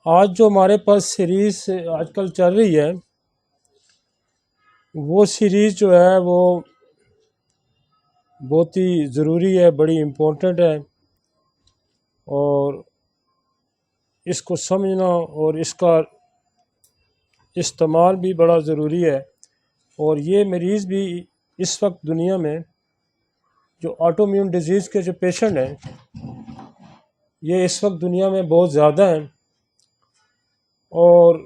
आज जो हमारे पास सीरीज़ आजकल चल रही है, वो सीरीज़ जो है वो बहुत ही ज़रूरी है, बड़ी इम्पोर्टेंट है और इसको समझना और इसका इस्तेमाल भी बड़ा ज़रूरी है। और ये मरीज़ भी इस वक्त दुनिया में जो ऑटोइम्यून डिजीज़ के जो पेशेंट हैं, ये इस वक्त दुनिया में बहुत ज़्यादा हैं और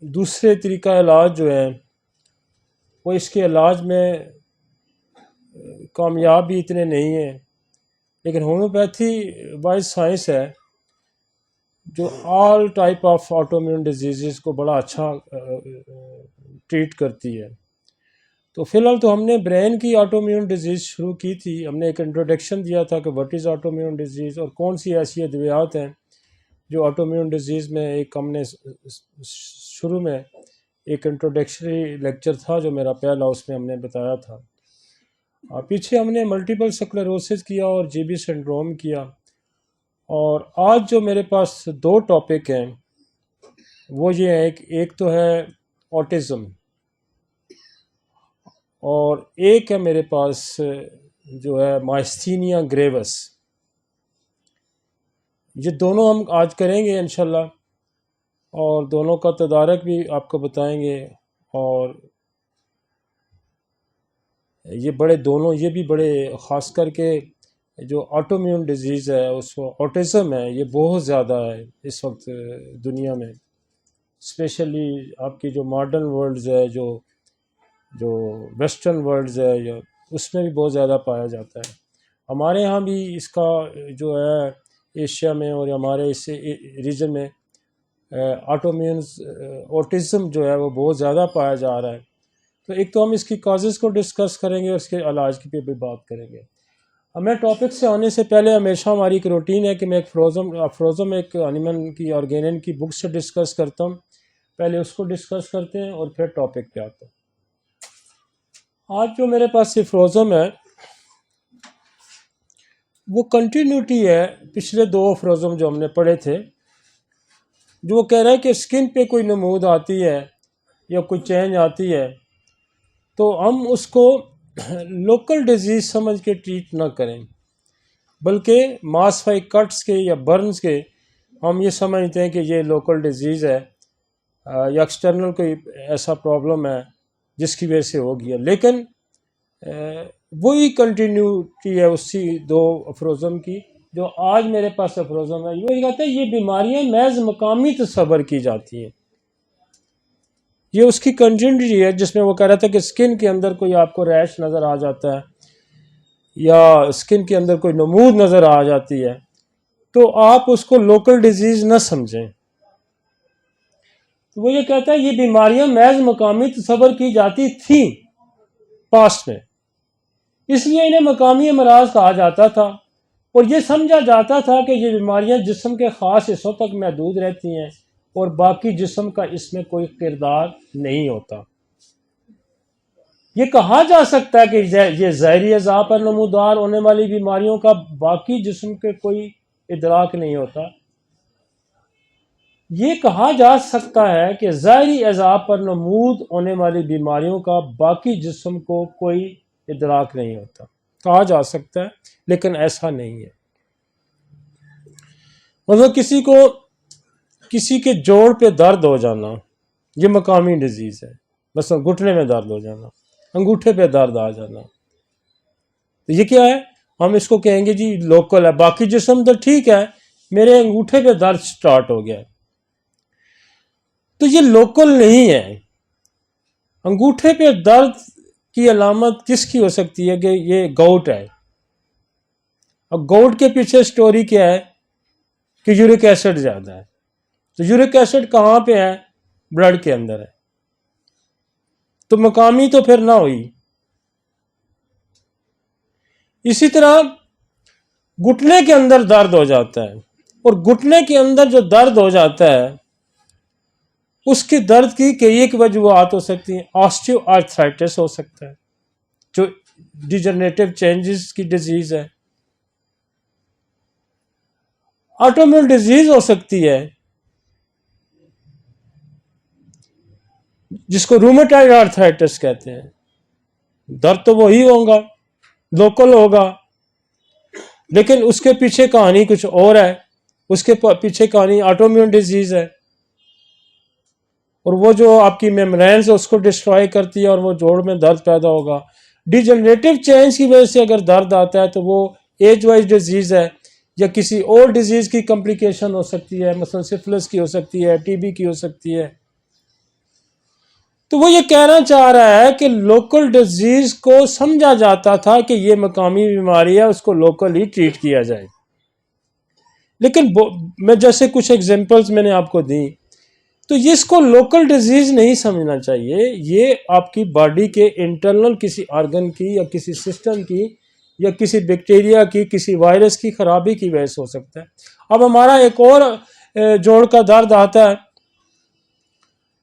दूसरे तरीका इलाज जो है वो इसके इलाज में कामयाब भी इतने नहीं हैं। लेकिन होम्योपैथी वाइज साइंस है जो all type of autoimmune disease को बड़ा अच्छा ट्रीट करती है। तो फ़िलहाल तो हमने ब्रेन की ऑटोइम्यून डिजीज़ शुरू की थी। हमने एक इंट्रोडक्शन दिया था कि व्हाट इज़ ऑटोइम्यून डिजीज़ और कौन सी ऐसी अद्वियात हैं जो ऑटोइम्यून डिजीज़ में एक हमने शुरू में एक इंट्रोडक्शरी लेक्चर था जो मेरा पहला, उसमें हमने बताया था। पीछे हमने मल्टीपल स्क्लेरोसिस किया और जीबी सिंड्रोम किया। और आज जो मेरे पास दो टॉपिक हैं वो ये है, एक तो है ऑटिज़म और एक है मेरे पास जो है माइस्थीनिया ग्रेवस। ये दोनों हम आज करेंगे इंशाल्लाह और दोनों का तदारक भी आपको बताएंगे। और ये भी बड़े ख़ास करके जो ऑटोइम्यून डिजीज़ है उसको ऑटिज़म है, ये बहुत ज़्यादा है इस वक्त दुनिया में। स्पेशली आपकी जो मॉडर्न वर्ल्ड्स है, जो जो वेस्टर्न वर्ल्ड्स है, या उसमें भी बहुत ज़्यादा पाया जाता है। हमारे यहाँ भी इसका जो है एशिया में और हमारे इस रीजन में ऑटोइम्यून ऑटिज़म जो है वो बहुत ज़्यादा पाया जा रहा है। तो एक तो हम इसकी काजेज़ को डिस्कस करेंगे और इसके इलाज की भी बात करेंगे। हमें टॉपिक से आने से पहले हमेशा हमारी एक रूटीन है कि मैं एक फ्रोज़म एक एनिमल की ऑर्गेनिन की बुक से डिस्कस करता हूँ। पहले उसको डिस्कस करते हैं और फिर टॉपिक पे आते हैं। आज जो मेरे पास ये फ्रोज़म है वो कंटिन्यूटी है पिछले दो फ्रोज़म जो हमने पढ़े थे, जो वो कह रहा है कि स्किन पे कोई नमूद आती है या कोई चेंज आती है तो हम उसको लोकल डिजीज़ समझ के ट्रीट ना करें, बल्कि मासफाई कट्स के या बर्न्स के हम ये समझते हैं कि ये लोकल डिजीज़ है या एक्सटर्नल कोई ऐसा प्रॉब्लम है जिसकी वजह से हो गया। लेकिन वही कंटिन्यूटी है उसी दो अफरोज़म की जो आज मेरे पास अफरोज़म है। ये कहते हैं ये बीमारियां महज मकामी तसव्वुर की जाती हैं। ये उसकी कंटिन्यूटी है जिसमें वो कह रहा था कि स्किन के अंदर कोई आपको रैश नज़र आ जाता है या स्किन के अंदर कोई नमूद नज़र आ जाती है तो आप उसको लोकल डिजीज़ न समझें। तो वो ये कहता है ये बीमारियां महज मकामी तसव्वुर की जाती थी पास्ट में, इसलिए इन्हें मकामी अमराज कहा जाता था और ये समझा जाता था कि ये बीमारियां जिस्म के ख़ास हिस्सों तक महदूद रहती हैं और बाकी जिस्म का इसमें कोई किरदार नहीं होता। ये कहा जा सकता है कि ये ज़हरी अज़ा पर नमूदार होने वाली बीमारियों का बाकी जिस्म के कोई इदराक नहीं होता। ये कहा जा सकता है कि ज़ाहिरी अज़ा पर नमूद होने वाली बीमारियों का बाकी जिस्म को कोई इदराक नहीं होता, कहा जा सकता है, लेकिन ऐसा नहीं है। मतलब किसी के जोड़ पे दर्द हो जाना ये मकामी डिजीज़ है। बस घुटने में दर्द हो जाना, अंगूठे पे दर्द आ जाना, तो ये क्या है? हम इसको कहेंगे जी लोकल है, बाकी जिस्म तो ठीक है, मेरे अंगूठे पे दर्द स्टार्ट हो गया, तो ये लोकल नहीं है। अंगूठे पे दर्द की अलामत किसकी हो सकती है कि ये गाउट है। अब गाउट के पीछे स्टोरी क्या है कि यूरिक एसिड ज़्यादा है। तो यूरिक एसिड कहाँ पे है? ब्लड के अंदर है, तो मकामी तो फिर ना हुई। इसी तरह घुटने के अंदर दर्द हो जाता है और घुटने के अंदर जो दर्द हो जाता है उसकी दर्द की कई एक वजूहत हो सकती हैं। ऑस्टियोआर्थराइटिस हो सकता है जो डिजनरेटिव चेंजेस की डिजीज है, ऑटोइम्यून डिजीज हो सकती है जिसको रूमेटॉइड आर्थराइटिस कहते हैं। दर्द तो वही होगा, लोकल होगा, लेकिन उसके पीछे कहानी कुछ और है। उसके पीछे कहानी ऑटोइम्यून डिजीज है, और वो जो आपकी मेम्ब्रेन्स है उसको डिस्ट्रॉय करती है, और वो जोड़ में दर्द पैदा होगा। डिजनरेटिव चेंज की वजह से अगर दर्द आता है तो वो एज वाइज डिजीज है, या किसी और डिजीज की कॉम्प्लिकेशन हो सकती है, मसलन सिफिलिस की हो सकती है, टीबी की हो सकती है। तो वो ये कहना चाह रहा है कि लोकल डिजीज को समझा जाता था कि ये मकामी बीमारी है, उसको लोकली ट्रीट किया जाए। लेकिन मैं जैसे कुछ एग्जांपल्स मैंने आपको दी, तो ये इसको लोकल डिजीज नहीं समझना चाहिए। ये आपकी बॉडी के इंटरनल किसी ऑर्गन की, या किसी सिस्टम की, या किसी बैक्टीरिया की, किसी वायरस की खराबी की वजह से हो सकता है। अब हमारा एक और जोड़ का दर्द आता है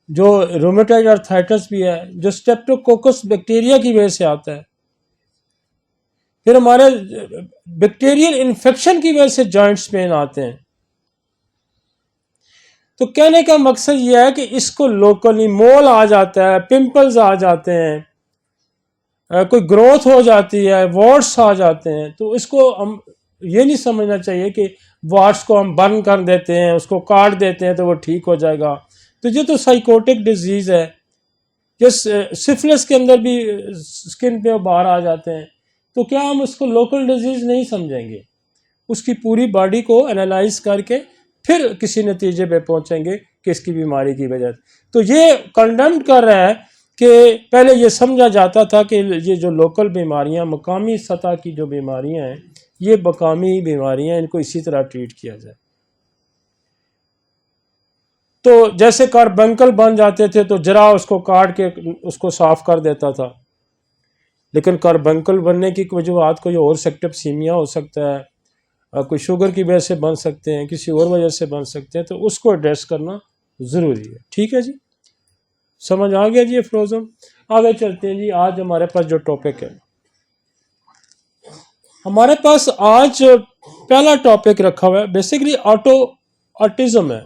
जो रूमेटॉइड आर्थराइटिस भी है, जो स्ट्रेप्टोकोकस बैक्टीरिया की वजह से आता है। फिर हमारे बैक्टीरियल इन्फेक्शन की वजह से जॉइंट्स पेन आते हैं। तो कहने का मकसद यह है कि इसको लोकली मोल आ जाता है, पिंपल्स आ जाते हैं, कोई ग्रोथ हो जाती है, वॉट्स आ जाते हैं, तो इसको हम ये नहीं समझना चाहिए कि वॉट्स को हम बर्न कर देते हैं, उसको काट देते हैं तो वो ठीक हो जाएगा। तो ये तो साइकोटिक डिजीज है। जिस सिफिलिस के अंदर भी स्किन पे बाहर आ जाते हैं, तो क्या हम उसको लोकल डिजीज नहीं समझेंगे? उसकी पूरी बॉडी को एनालाइज करके फिर किसी नतीजे पे पहुंचेंगे कि इसकी बीमारी की वजह। तो ये कंडेम कर रहा है कि पहले ये समझा जाता था कि ये जो लोकल बीमारियां, मकामी सतह की जो बीमारियां हैं, ये मकामी बीमारियां, इनको इसी तरह ट्रीट किया जाए। तो जैसे कार्बंकल बन जाते थे तो जरा उसको काट के उसको साफ कर देता था, लेकिन कार्बंकल बनने की वजूहत कोई और सेप्टिसेमिया हो सकता है, कोई शुगर की वजह से बन सकते हैं, किसी और वजह से बन सकते हैं, तो उसको एड्रेस करना ज़रूरी है। ठीक है जी, समझ आ गया जी फ्रोजन। आगे चलते हैं जी। आज हमारे पास जो टॉपिक है, हमारे पास आज पहला टॉपिक रखा हुआ है बेसिकली ऑटिज्म है।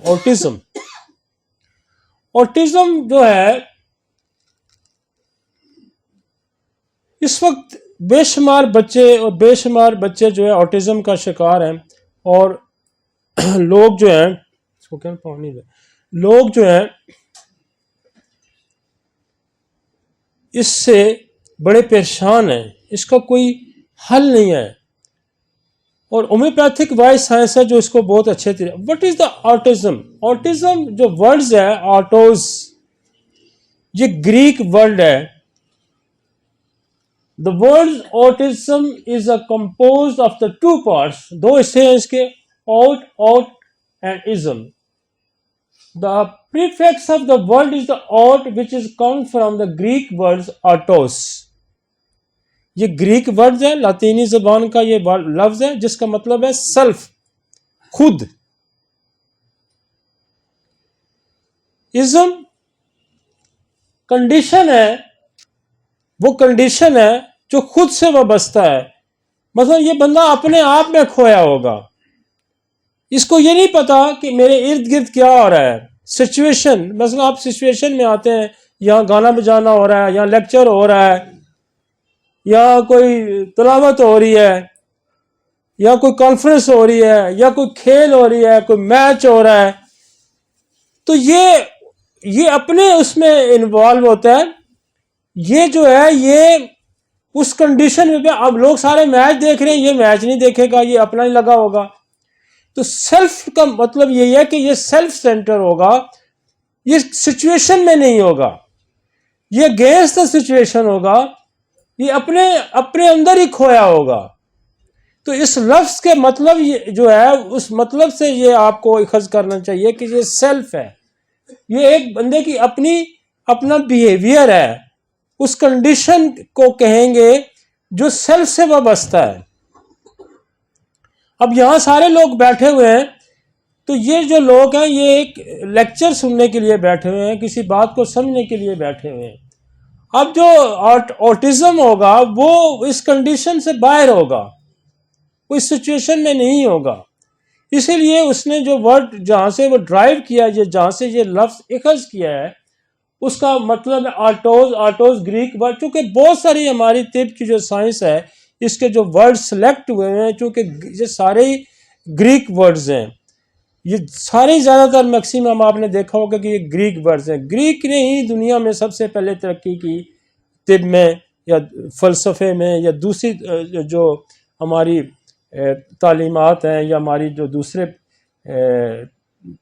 ऑटिज्म जो है, इस वक्त बेशुमार बच्चे जो है ऑटिज्म का शिकार हैं, और लोग जो हैं, इसको क्या पानी दे, लोग जो हैं इससे बड़े परेशान हैं, इसका कोई हल नहीं है। और होम्योपैथिक वाइज साइंस है जो इसको बहुत अच्छे तरीके। What is the autism? Autism जो वर्ड्स है, ऑटोज, ये ग्रीक वर्ड है। The word autism is a composed of the two parts, दो हिस्से हैं इसके, out and ism. The prefix of the word is the out, which is come from the Greek words autos. ये Greek word है, लातीनी जबान का ये लफ्ज है जिसका मतलब है सेल्फ, खुद। इज्म कंडीशन है, वो कंडीशन है जो खुद से वाबस्ता है। मतलब ये बंदा अपने आप में खोया होगा, इसको ये नहीं पता कि मेरे इर्द गिर्द क्या हो रहा है। सिचुएशन, मतलब आप सिचुएशन में आते हैं, यहाँ गाना बजाना हो रहा है, यहाँ लेक्चर हो रहा है, या कोई तिलावत हो रही है, या कोई कॉन्फ्रेंस हो रही है, या कोई खेल हो रही है, कोई मैच हो रहा है, तो ये अपने उसमें इन्वॉल्व होता है। ये जो है ये उस कंडीशन में, अब लोग सारे मैच देख रहे हैं, ये मैच नहीं देखेगा, ये अपना ही लगा होगा। तो सेल्फ का मतलब यही है कि ये सेल्फ सेंटर होगा, ये सिचुएशन में नहीं होगा, ये अगेंस्ट द सिचुएशन होगा, ये अपने अंदर ही खोया होगा। तो इस लफ्ज के मतलब ये जो है, उस मतलब से ये आपको अखज़ करना चाहिए कि ये सेल्फ है, ये एक बंदे की अपना बिहेवियर है, उस कंडीशन को कहेंगे जो सेल्फ से वाबस्ता है। अब यहां सारे लोग बैठे हुए हैं, तो ये जो लोग हैं ये एक लेक्चर सुनने के लिए बैठे हुए हैं, किसी बात को समझने के लिए बैठे हुए हैं। अब जो ऑटिज्म होगा वो इस कंडीशन से बाहर होगा, वो इस सिचुएशन में नहीं होगा। इसीलिए उसने जो वर्ड जहां से वो ड्राइव किया, जहां से ये लफ्ज अखज़ किया है, उसका मतलब है आर्टोज। आर्टोज ग्रीक वर्ड, चूंकि बहुत सारी हमारी तिब की जो साइंस है इसके जो वर्ड सेलेक्ट हुए हैं, चूंकि ये सारे ही ग्रीक वर्ड्स हैं, ये सारे ज़्यादातर मैक्सिमम आपने देखा होगा कि ये ग्रीक वर्ड्स हैं। ग्रीक ने ही दुनिया में सबसे पहले तरक्की की तिब में या फ़लसफ़े में या दूसरी जो हमारी तालीमात हैं या हमारी जो दूसरे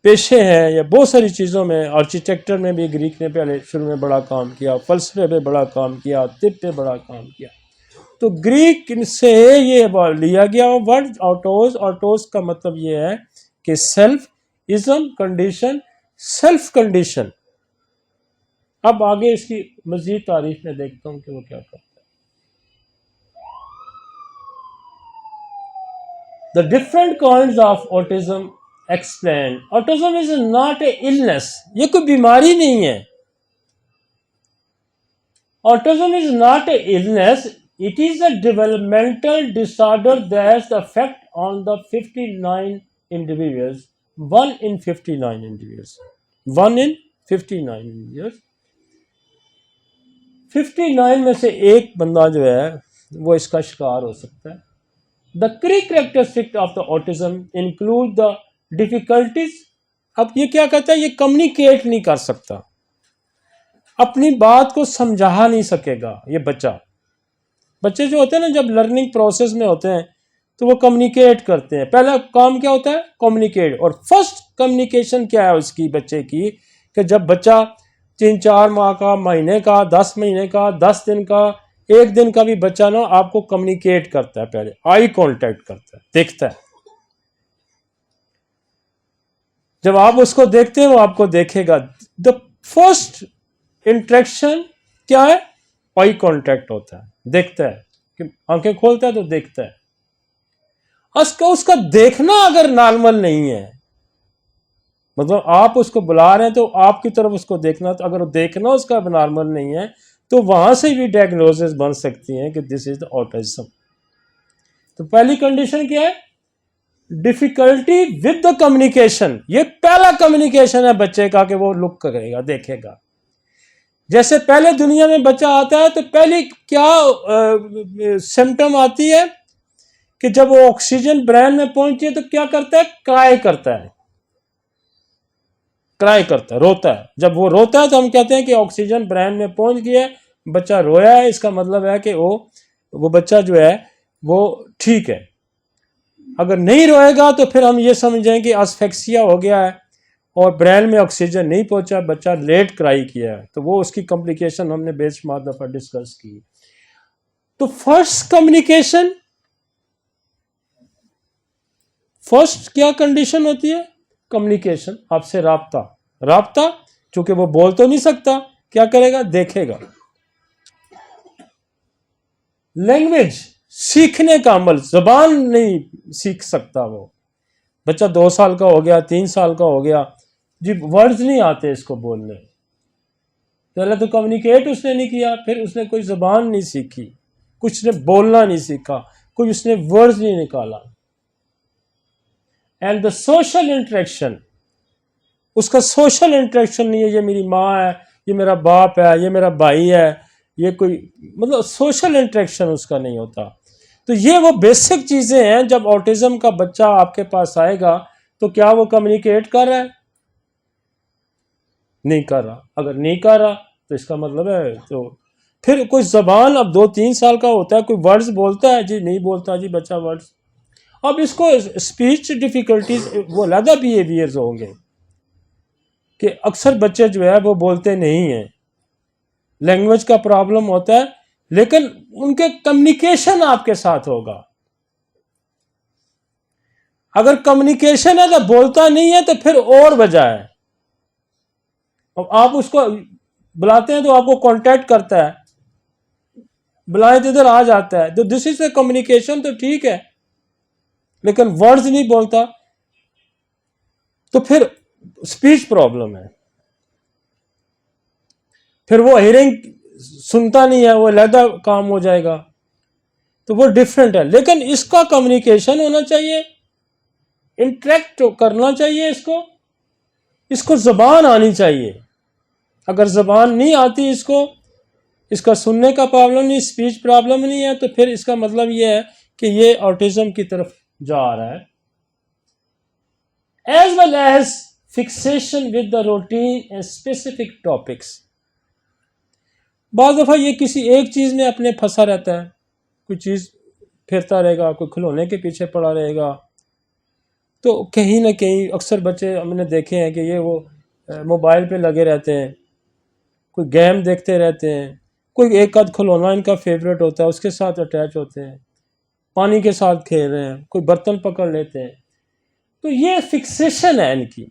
पेशे हैं या बहुत सारी चीज़ों में। आर्किटेक्चर में भी ग्रीक ने पहले शुरू में बड़ा काम किया, फ़लसफ़े पे बड़ा काम किया, तिब पे बड़ा काम किया। तो ग्रीक से ये लिया गया वर्ड ऑटोज। ऑटोज का मतलब ये है कि self ism condition, self condition. अब आगे इसकी मजीद तारीफ में देखता हूं कि वो क्या करता है। The different kinds of autism explain. Autism is not a illness, ये कोई बीमारी नहीं है। Autism is not a illness, it is a developmental disorder that affect on the 59 individuals, 1 in 59 individuals, 1 in 59 individuals। 59 में से एक बंदा जो है वो इसका शिकार हो सकता है। The key characteristic of the autism include the difficulties। अब ये क्या कहता है, ये कम्युनिकेट नहीं कर सकता, अपनी बात को समझा नहीं सकेगा ये बच्चा। बच्चे जो होते हैं ना, जब लर्निंग प्रोसेस में होते हैं तो वो कम्युनिकेट करते हैं। पहला काम क्या होता है, कम्युनिकेट। और फर्स्ट कम्युनिकेशन क्या है उसकी बच्चे की, कि जब बच्चा 3-4 माह का, महीने का, 10 महीने का, 10 दिन का, 1 दिन का भी बच्चा ना आपको कम्युनिकेट करता है। पहले आई कांटेक्ट करता है, देखता है। जब आप उसको देखते हैं वो आपको देखेगा। द फर्स्ट इंटरेक्शन क्या है, आई कांटेक्ट होता है, देखता है कि आंखें खोलता है तो देखता है। उसका देखना अगर नॉर्मल नहीं है, मतलब आप उसको बुला रहे हैं तो आपकी तरफ उसको देखना, तो अगर देखना उसका नॉर्मल नहीं है तो वहां से भी डायग्नोसिस बन सकती है कि दिस इज द ऑटिज्म। तो पहली कंडीशन क्या है, डिफिकल्टी विद द कम्युनिकेशन। ये पहला कम्युनिकेशन है बच्चे का कि वो लुक करेगा, देखेगा। जैसे पहले दुनिया में बच्चा आता है तो पहले क्या सिम्टम आती है कि जब वो ऑक्सीजन ब्रेन में पहुंचती है तो क्या करता है, क्राई करता है, क्राई करता है, रोता है। जब वो रोता है तो हम कहते हैं कि ऑक्सीजन ब्रेन में पहुंच गया है, बच्चा रोया है, इसका मतलब है कि वो बच्चा जो है वो ठीक है। अगर नहीं रोएगा तो फिर हम ये समझें कि एस्फेक्सिया हो गया है और ब्रेन में ऑक्सीजन नहीं पहुंचा, बच्चा लेट क्राई किया है, तो वो उसकी कॉम्प्लिकेशन हमने बेशुमार दफा डिस्कस की। तो फर्स्ट कम्युनिकेशन, फर्स्ट क्या कंडीशन होती है, कम्युनिकेशन, आपसे राब्ता। राब्ता चूंकि वो बोल तो नहीं सकता, क्या करेगा, देखेगा। लैंग्वेज, सीखने का अमल, जबान नहीं सीख सकता वो बच्चा। 2 साल का हो गया, 3 साल का हो गया जी, वर्ड्स नहीं आते इसको बोलने। पहले तो कम्युनिकेट उसने नहीं किया, फिर उसने कोई जबान नहीं सीखी, कुछ ने बोलना नहीं सीखा, कोई उसने वर्ड्स नहीं निकाला। एंड द सोशल इंटरेक्शन, उसका सोशल इंटरेक्शन नहीं है, ये मेरी माँ है, ये मेरा बाप है, ये मेरा भाई है, ये कोई मतलब सोशल इंटरेक्शन उसका नहीं होता। तो ये वो बेसिक चीज़ें हैं। जब ऑटिज्म का बच्चा आपके पास आएगा तो क्या वो कम्युनिकेट कर रहा है, नहीं कर रहा। अगर नहीं कर रहा तो इसका मतलब है तो फिर कोई जबान, अब 2-3 साल का होता है, कोई वर्ड्स बोलता है जी, नहीं बोलता जी बच्चा वर्ड्स। अब इसको स्पीच डिफिकल्टीज, वो अलग बिहेवियर्स होंगे कि अक्सर बच्चे जो है वो बोलते नहीं हैं, लैंग्वेज का प्रॉब्लम होता है, लेकिन उनके कम्युनिकेशन आपके साथ होगा। अगर कम्युनिकेशन है तो बोलता नहीं है तो फिर और वजह है। अब आप उसको बुलाते हैं तो आपको कांटेक्ट करता है, बुलाए तो इधर आ जाता है, तो दिस इज द कम्युनिकेशन, तो ठीक है, लेकिन वर्ड्स नहीं बोलता तो फिर स्पीच प्रॉब्लम है। फिर वो हियरिंग सुनता नहीं है, वो अलहदा काम हो जाएगा, तो वो डिफरेंट है। लेकिन इसका कम्युनिकेशन होना चाहिए, इंटरेक्ट करना चाहिए, इसको जबान आनी चाहिए। अगर ज़बान नहीं आती इसको, इसका सुनने का प्रॉब्लम नहीं, स्पीच प्रॉब्लम नहीं है, तो फिर इसका मतलब ये है कि ये ऑटिज्म की तरफ जा रहा है। As well as fixation with the routine and specific topics. बाज़ दफ़ा ये किसी एक चीज़ में अपने फंसा रहता है, कोई चीज़ फिरता रहेगा, कोई खिलौने के पीछे पड़ा रहेगा। तो कहीं ना कहीं अक्सर बच्चे हमने देखे हैं कि ये वो मोबाइल पे लगे रहते हैं, कोई गेम देखते रहते हैं, कोई एक आध खिलौना इनका फेवरेट होता है उसके साथ अटैच होते हैं, पानी के साथ खेल रहे हैं, कोई बर्तन पकड़ लेते हैं। तो ये फिक्सेशन है इनकी।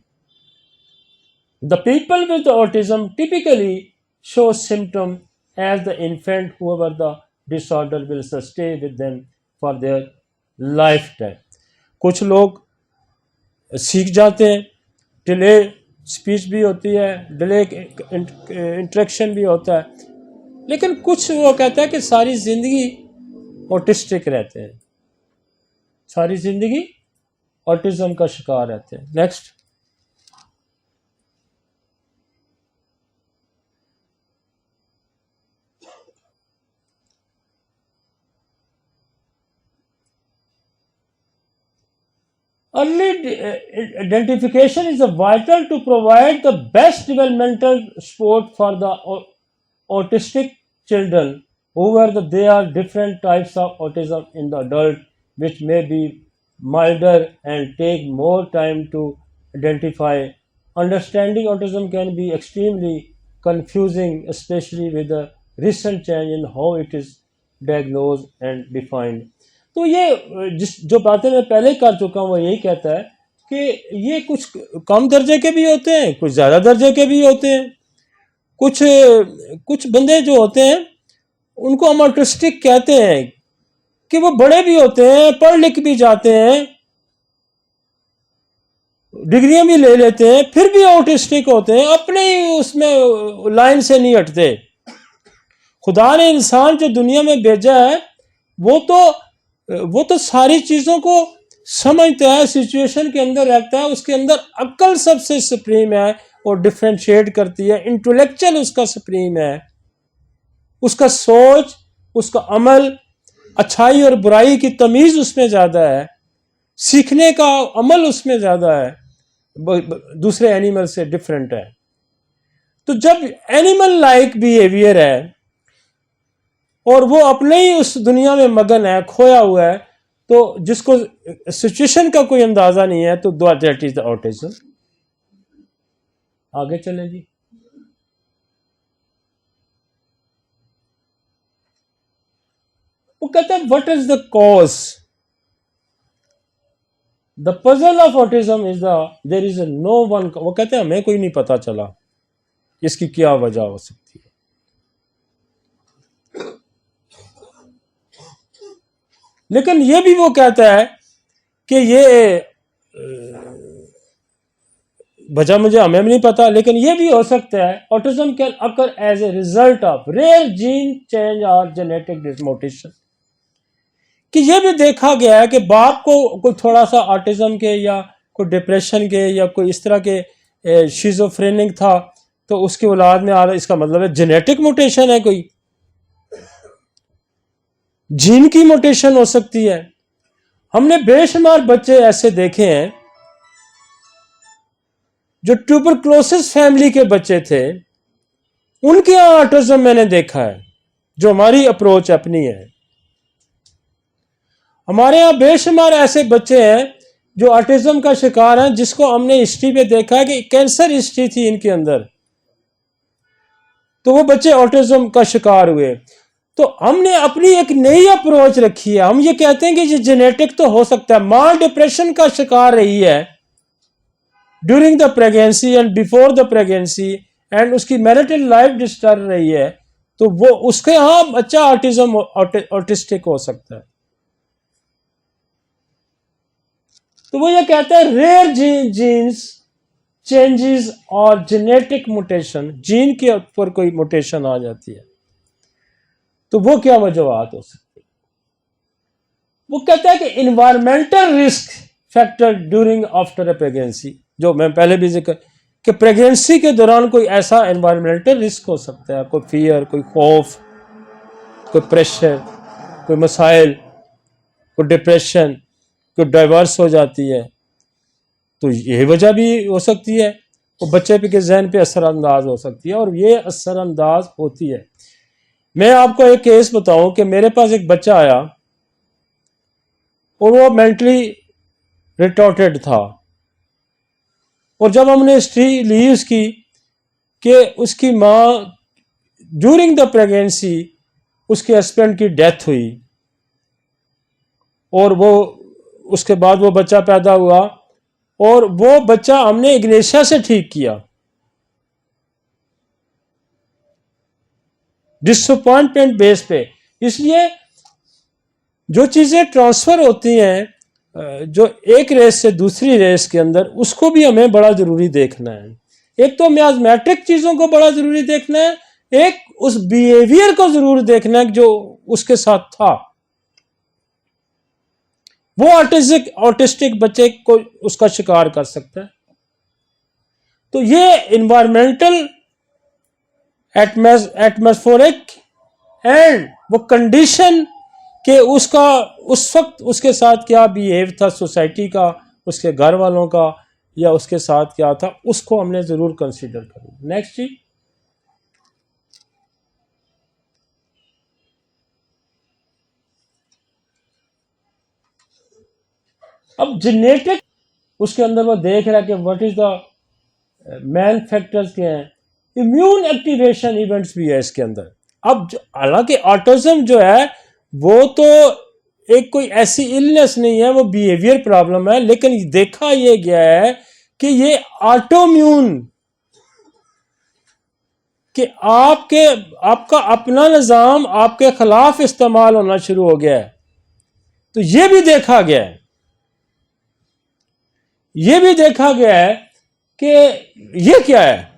The people with autism typically show symptom as the infant however the disorder will stay with them for their lifetime. कुछ लोग सीख जाते हैं, डिले स्पीच भी होती है, डिले इंट्रैक्शन भी होता है, लेकिन कुछ वो कहता है कि सारी ज़िंदगी ऑटिस्टिक रहते हैं, सारी ज़िंदगी ऑटिज्म का शिकार रहते हैं। Next, early identification is vital to provide the best developmental support for the autistic children. However, there are different types of autism in the adult, which may be milder and take more time to identify. Understanding autism can be extremely confusing, especially with the recent change in how it is diagnosed and defined. तो ये जो बातें मैं पहले कर चुका हूँ वो यही कहता है कि ये कुछ कम दर्जे के भी होते हैं, कुछ ज़्यादा दर्जे के भी होते हैं। कुछ बंदे जो होते हैं उनको हम ऑटिस्टिक कहते हैं कि वो बड़े भी होते हैं, पढ़ लिख भी जाते हैं, डिग्रियां भी ले लेते हैं, फिर भी ऑटिस्टिक होते हैं, अपने ही उसमें लाइन से नहीं हटते। खुदा ने इंसान जो दुनिया में भेजा है वो तो सारी चीज़ों को समझता है, सिचुएशन के अंदर रहता है, उसके अंदर अक्ल सबसे सुप्रीम है और डिफ्रेंशिएट करती है, इंटेलेक्चुअल उसका सुप्रीम है, उसका सोच, उसका अमल, अच्छाई और बुराई की तमीज़ उसमें ज़्यादा है, सीखने का अमल उसमें ज़्यादा है, दूसरे एनिमल से डिफरेंट है। तो जब एनिमल लाइक बिहेवियर है और वो अपने ही उस दुनिया में मगन है, खोया हुआ है, तो जिसको सिचुएशन का कोई अंदाजा नहीं है, तो दैट इज द ऑटिज्म। आगे चले जी। वो कहते हैं what is the cause, the puzzle of autism is there is no one. वो कहते हैं हमें कोई नहीं पता चला इसकी क्या वजह हो सकती है। लेकिन ये भी वो कहता है कि ये वजह मुझे हमें भी नहीं पता, लेकिन ये भी हो सकता है autism can occur as a result of rare gene change और जेनेटिक डिसमोटेशन। कि ये भी देखा गया है कि बाप को कोई थोड़ा सा ऑटिज्म के या कोई डिप्रेशन के या कोई इस तरह के शिज़ोफ्रेनिक था, तो उसकी औलाद में आ रहा, इसका मतलब है जेनेटिक मोटेशन है, कोई जीन की मोटेशन हो सकती है। हमने बेशुमार बच्चे ऐसे देखे हैं जो ट्यूबरक्लोसिस फैमिली के बच्चे थे, उनके यहां ऑटिज्म मैंने देखा है। जो हमारी अप्रोच अपनी है, हमारे यहां बेशुमार ऐसे बच्चे हैं जो ऑटिज्म का शिकार हैं, जिसको हमने हिस्ट्री पे देखा है कि कैंसर हिस्ट्री थी इनके अंदर, तो वो बच्चे ऑटिज्म का शिकार हुए। तो हमने अपनी एक नई अप्रोच रखी है। हम ये कहते हैं कि ये जेनेटिक तो हो सकता है। मां डिप्रेशन का शिकार रही है during the pregnancy and before the pregnancy, and उसकी मैरिटल लाइफ डिस्टर्ब रही है, तो वो उसके यहां बच्चा ऑटिस्टिक हो सकता है। तो वो ये कहता है रेयर जीन्स चेंजेस और जेनेटिक मोटेशन, जीन के ऊपर कोई मोटेशन आ जाती है, तो वो क्या वजूहत हो सकती है। वो कहता है कि environmental risk factor during after a pregnancy, जो मैं पहले भी जिक्र कि प्रेगनेंसी के दौरान कोई ऐसा एनवायरमेंटल रिस्क हो सकता है, कोई फियर, कोई खौफ, कोई प्रेशर, कोई मसाइल, कोई डिप्रेशन, कोई डाइवर्स हो जाती है, तो ये वजह भी हो सकती है, वो बच्चे के जहन पे असरअंदाज हो सकती है, और ये असरअंदाज होती है। मैं आपको एक केस बताऊं कि मेरे पास एक बच्चा आया और वो मेंटली रिटॉर्टेड था, और जब हमने हिस्ट्री ली उसकी कि उसकी माँ ड्यूरिंग द प्रेगनेंसी उसके हस्बैंड की डेथ हुई, और वो उसके बाद वो बच्चा पैदा हुआ, और वो बच्चा हमने इग्नेशिया से ठीक किया। डिसअपॉइंटमेंट बेस पे। इसलिए जो चीज़ें ट्रांसफ़र होती हैं जो एक रेस से दूसरी रेस के अंदर, उसको भी हमें बड़ा ज़रूरी देखना है। एक तो मियाज़मेट्रिक चीज़ों को बड़ा ज़रूरी देखना है, एक उस बिहेवियर को ज़रूर देखना है जो उसके साथ था। वो ऑटिस्टिक बच्चे को उसका शिकार कर सकता है। तो ये इन्वायरमेंटल, एटमॉस्फेरिक एंड वो कंडीशन कि उसका उस वक्त उसके साथ क्या बिहेव था, सोसाइटी का, उसके घर वालों का, या उसके साथ क्या था, उसको हमने जरूर कंसीडर करना। नेक्स्ट जी। अब जेनेटिक, उसके अंदर वो देख रहा है कि what is the main factors क्या हैं। इम्यून एक्टिवेशन इवेंट्स भी है इसके अंदर। अब हालांकि ऑटिज्म जो है वो तो एक कोई ऐसी इलनेस नहीं है, वो बिहेवियर प्रॉब्लम है, लेकिन देखा यह गया है कि ये ऑटोम्यून, कि आपका अपना निज़ाम आपके खिलाफ इस्तेमाल होना शुरू हो गया है। तो ये भी देखा गया है, ये भी देखा गया है कि ये क्या है।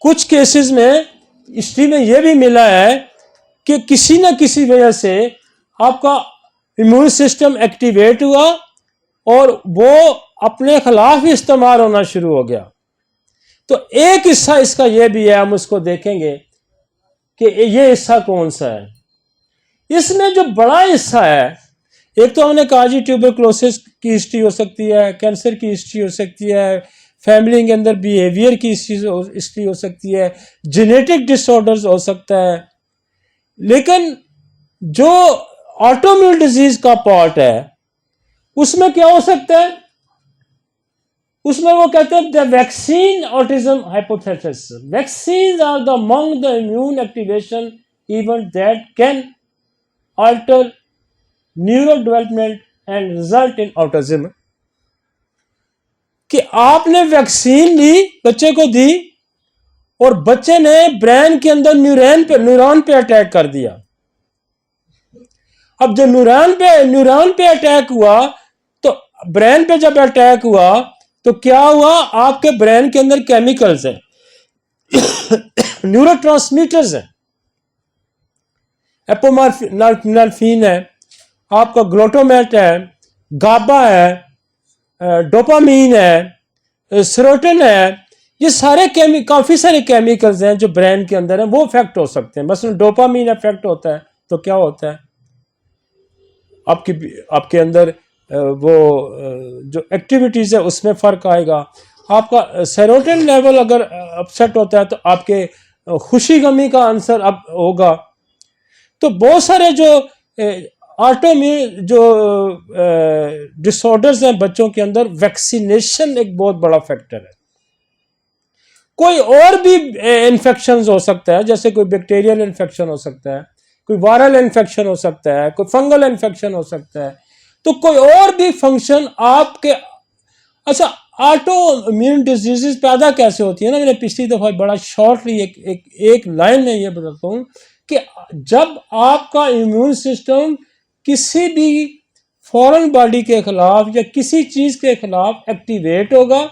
कुछ केसेस में हिस्ट्री में यह भी मिला है कि किसी न किसी वजह से आपका इम्यून सिस्टम एक्टिवेट हुआ और वो अपने खिलाफ ही इस्तेमाल होना शुरू हो गया। तो एक हिस्सा इसका यह भी है, हम उसको देखेंगे कि ये हिस्सा कौन सा है। इसमें जो बड़ा हिस्सा है, एक तो हमने कहा जी ट्यूबरक्लोसिस की हिस्ट्री हो सकती है, कैंसर की हिस्ट्री हो सकती है, फैमिली के अंदर बिहेवियर की हिस्ट्री हो सकती है, जेनेटिक डिसऑर्डर्स हो सकता है। लेकिन जो ऑटोइम्यून डिजीज का पार्ट है उसमें क्या हो सकता है, उसमें वो कहते हैं the vaccine autism hypothesis. Vaccine are the among the immune activation event that can alter neurodevelopment and result in autism. कि आपने वैक्सीन ली, बच्चे को दी, और बच्चे ने ब्रेन के अंदर न्यूरॉन पे अटैक कर दिया। अब जो न्यूरॉन पे अटैक हुआ, तो ब्रेन पे जब अटैक हुआ तो क्या हुआ, आपके ब्रेन के अंदर केमिकल्स हैं, न्यूरोट्रांसमीटर्स हैं, एपोमॉर्फिन है, आपका ग्लूटामेट है, गाबा है, डोपामीन है, सेरोटोनिन है। ये सारे काफी सारे केमिकल्स हैं जो ब्रेन के अंदर हैं, वो इफेक्ट हो सकते हैं। मसलन डोपामीन इफेक्ट होता है तो क्या होता है, आपके अंदर वो जो एक्टिविटीज है उसमें फर्क आएगा। आपका सेरोटोनिन लेवल अगर अपसेट होता है तो आपके खुशी गमी का आंसर अब होगा। तो बहुत सारे जो ऑटोइम्यून जो डिसऑर्डर्स हैं बच्चों के अंदर, वैक्सीनेशन एक बहुत बड़ा फैक्टर है। कोई और भी इन्फेक्शन हो सकता है, जैसे कोई बैक्टीरियल इन्फेक्शन हो सकता है, कोई वायरल इन्फेक्शन हो सकता है, कोई फंगल इन्फेक्शन हो सकता है, तो कोई और भी फंक्शन आपके। अच्छा, ऑटो इम्यून डिजीजेस पैदा कैसे होती है ना, मैंने पिछली दफा बड़ा शॉर्टली एक लाइन में ये बताता हूं कि जब आपका इम्यून सिस्टम किसी भी फॉरेन बॉडी के खिलाफ या किसी चीज के खिलाफ एक्टिवेट होगा,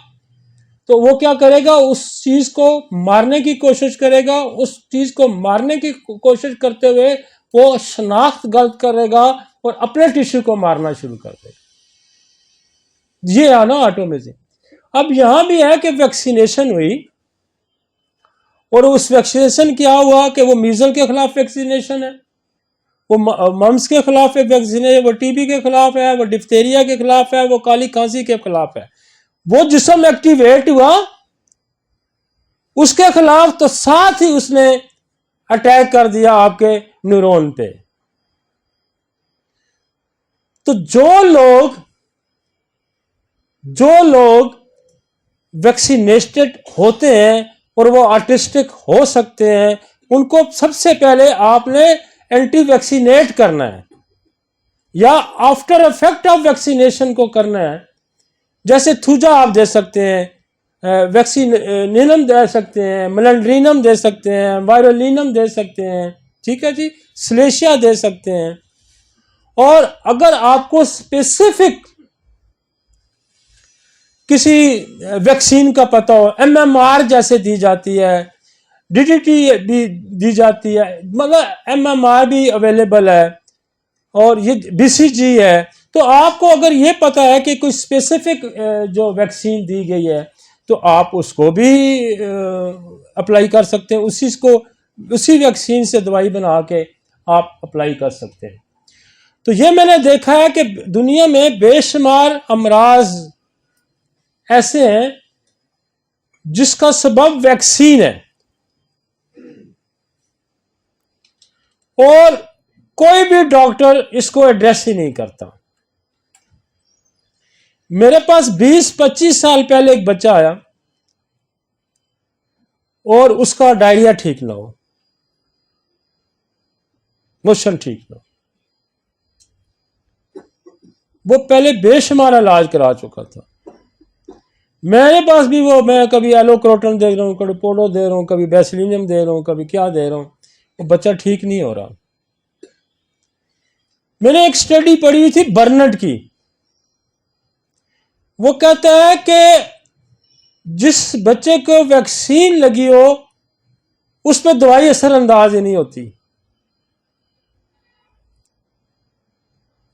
तो वो क्या करेगा, उस चीज को मारने की कोशिश करेगा। उस चीज को मारने की कोशिश करते हुए वो शनाख्त गलत करेगा और अपने टिश्यू को मारना शुरू कर देगा। ये है ना ऑटोमेजी। अब यहां भी है कि वैक्सीनेशन हुई, और उस वैक्सीनेशन क्या हुआ कि वो मीजल के खिलाफ वैक्सीनेशन है, वो मम्स के खिलाफ एक वैक्सीन है, वो टीबी के खिलाफ है, वो डिप्थेरिया के खिलाफ है, वो काली खांसी के खिलाफ है। वो जिस्म एक्टिवेट हुआ उसके खिलाफ, तो साथ ही उसने अटैक कर दिया आपके न्यूरॉन पे। तो जो लोग वैक्सीनेटेड होते हैं और वो ऑटिस्टिक हो सकते हैं, उनको सबसे पहले आपने एंटी वैक्सीनेट करना है या आफ्टर इफेक्ट ऑफ वैक्सीनेशन को करना है। जैसे थूजा आप दे सकते हैं, वैक्सीनिनम दे सकते हैं, मेलेंड्रिनम दे सकते हैं, वायरोलिनम दे सकते हैं, ठीक है जी, स्लेशिया दे सकते हैं। और अगर आपको स्पेसिफिक किसी वैक्सीन का पता हो, एमएमआर जैसे दी जाती है, डीडीटी भी दी जाती है, मतलब एमएमआर भी अवेलेबल है, और ये बीसीजी है, तो आपको अगर ये पता है कि कोई स्पेसिफिक जो वैक्सीन दी गई है, तो आप उसको भी अप्लाई कर सकते हैं, उसी वैक्सीन से दवाई बना के आप अप्लाई कर सकते हैं। तो ये मैंने देखा है कि दुनिया में बेशुमार अमराज ऐसे हैं जिसका सबब वैक्सीन है, और कोई भी डॉक्टर इसको एड्रेस ही नहीं करता। मेरे पास 20-25 साल पहले एक बच्चा आया और उसका डायरिया ठीक ना हो, मोशन ठीक ना हो। वो पहले बेशुमार इलाज करा चुका था, मेरे पास भी वो, मैं कभी एलोक्रोटन दे रहा हूँ, कभी पोलो दे रहा हूँ, कभी बेसिलिनियम दे रहा हूँ, कभी क्या दे रहा हूँ, वो बच्चा ठीक नहीं हो रहा। मैंने एक स्टडी पढ़ी हुई थी बर्नर्ड की, वो कहता है कि जिस बच्चे को वैक्सीन लगी हो उस पर दवाई असरअंदाज ही नहीं होती।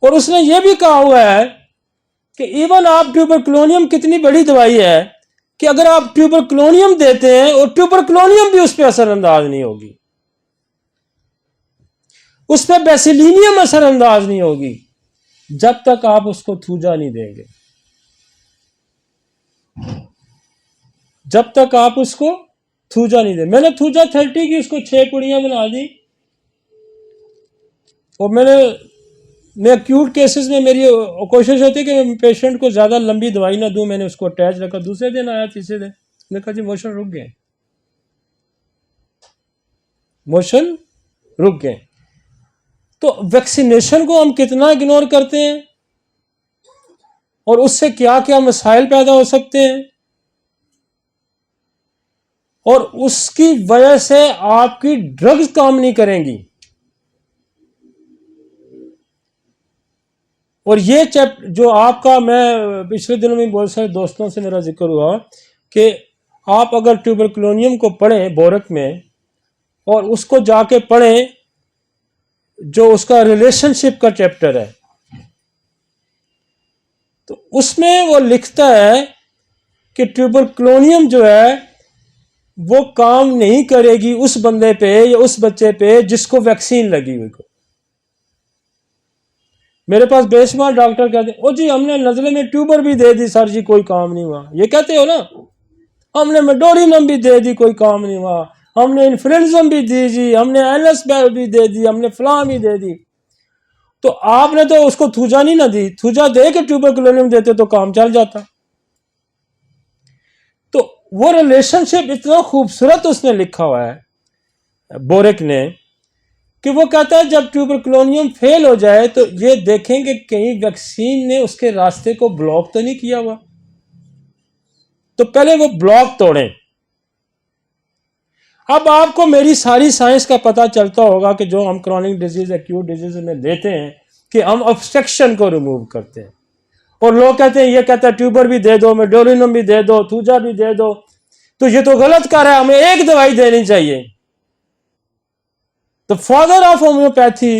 और उसने ये भी कहा हुआ है कि इवन आप ट्यूबरक्लोनियम कितनी बड़ी दवाई है कि अगर आप ट्यूबरक्लोनियम देते हैं और ट्यूबरक्लोनियम भी उस पर असरअंदाज नहीं होगी, उस पर बेसिलिनियम असरअंदाज नहीं होगी, जब तक आप उसको थूजा नहीं देंगे, जब तक आप उसको थूजा नहीं दे। मैंने थूजा 30 की उसको 6 पुड़ियां बना दी, और मैं एक्यूट केसेस में मेरी कोशिश होती है कि मैं पेशेंट को ज़्यादा लंबी दवाई ना दूं। मैंने उसको अटैच रखा, दूसरे दिन आया, तीसरे दिन मैंने कहा जी मोशन रुक गए, मोशन रुक गए। तो वैक्सीनेशन को हम कितना इग्नोर करते हैं और उससे क्या क्या मसाइल पैदा हो सकते हैं, और उसकी वजह से आपकी ड्रग्स काम नहीं करेंगी। और ये चैप्टर जो आपका, मैं पिछले दिनों में बहुत सारे दोस्तों से मेरा जिक्र हुआ कि आप अगर ट्यूबरक्लोनियम को पढ़ें बोरक में, और उसको जाके पढ़ें जो उसका रिलेशनशिप का चैप्टर है, तो उसमें वो लिखता है कि ट्यूबरक्लोनियम जो है वो काम नहीं करेगी उस बंदे पे या उस बच्चे पे जिसको वैक्सीन लगी हुई को। मेरे पास बेशुमार डॉक्टर कहते हैं, ओ जी हमने नजले में ट्यूबर भी दे दी सर जी, कोई काम नहीं हुआ। ये कहते हो ना, हमने मेडोरिनम भी दे दी, कोई काम नहीं हुआ, हमने इन्फ्लुएंजम भी दी जी, हमने एलएस भी दे दी, हमने फलां भी दे दी। तो आपने तो उसको थूजा नहीं ना दी, थूजा दे के ट्यूबरक्लोनियम देते तो काम चल जाता। तो वो रिलेशनशिप इतना खूबसूरत उसने लिखा हुआ है बोरेक ने, कि वो कहता है जब ट्यूबरक्लोनियम फेल हो जाए तो ये देखेंगे कहीं वैक्सीन ने उसके रास्ते को ब्लॉक तो नहीं किया हुआ, तो पहले वो ब्लॉक तोड़ें। अब आपको मेरी सारी साइंस का पता चलता होगा कि जो हम क्रॉनिक डिजीज, एक्यूट डिजीज में देते हैं कि हम ऑब्स्ट्रक्शन को रिमूव करते हैं, और लोग कहते हैं, ये कहता है ट्यूबर भी दे दो, मेडोरिनम भी दे दो, थूजा भी दे दो, तो ये तो गलत कर रहा है, हमें एक दवाई देनी चाहिए। द फादर ऑफ होम्योपैथी,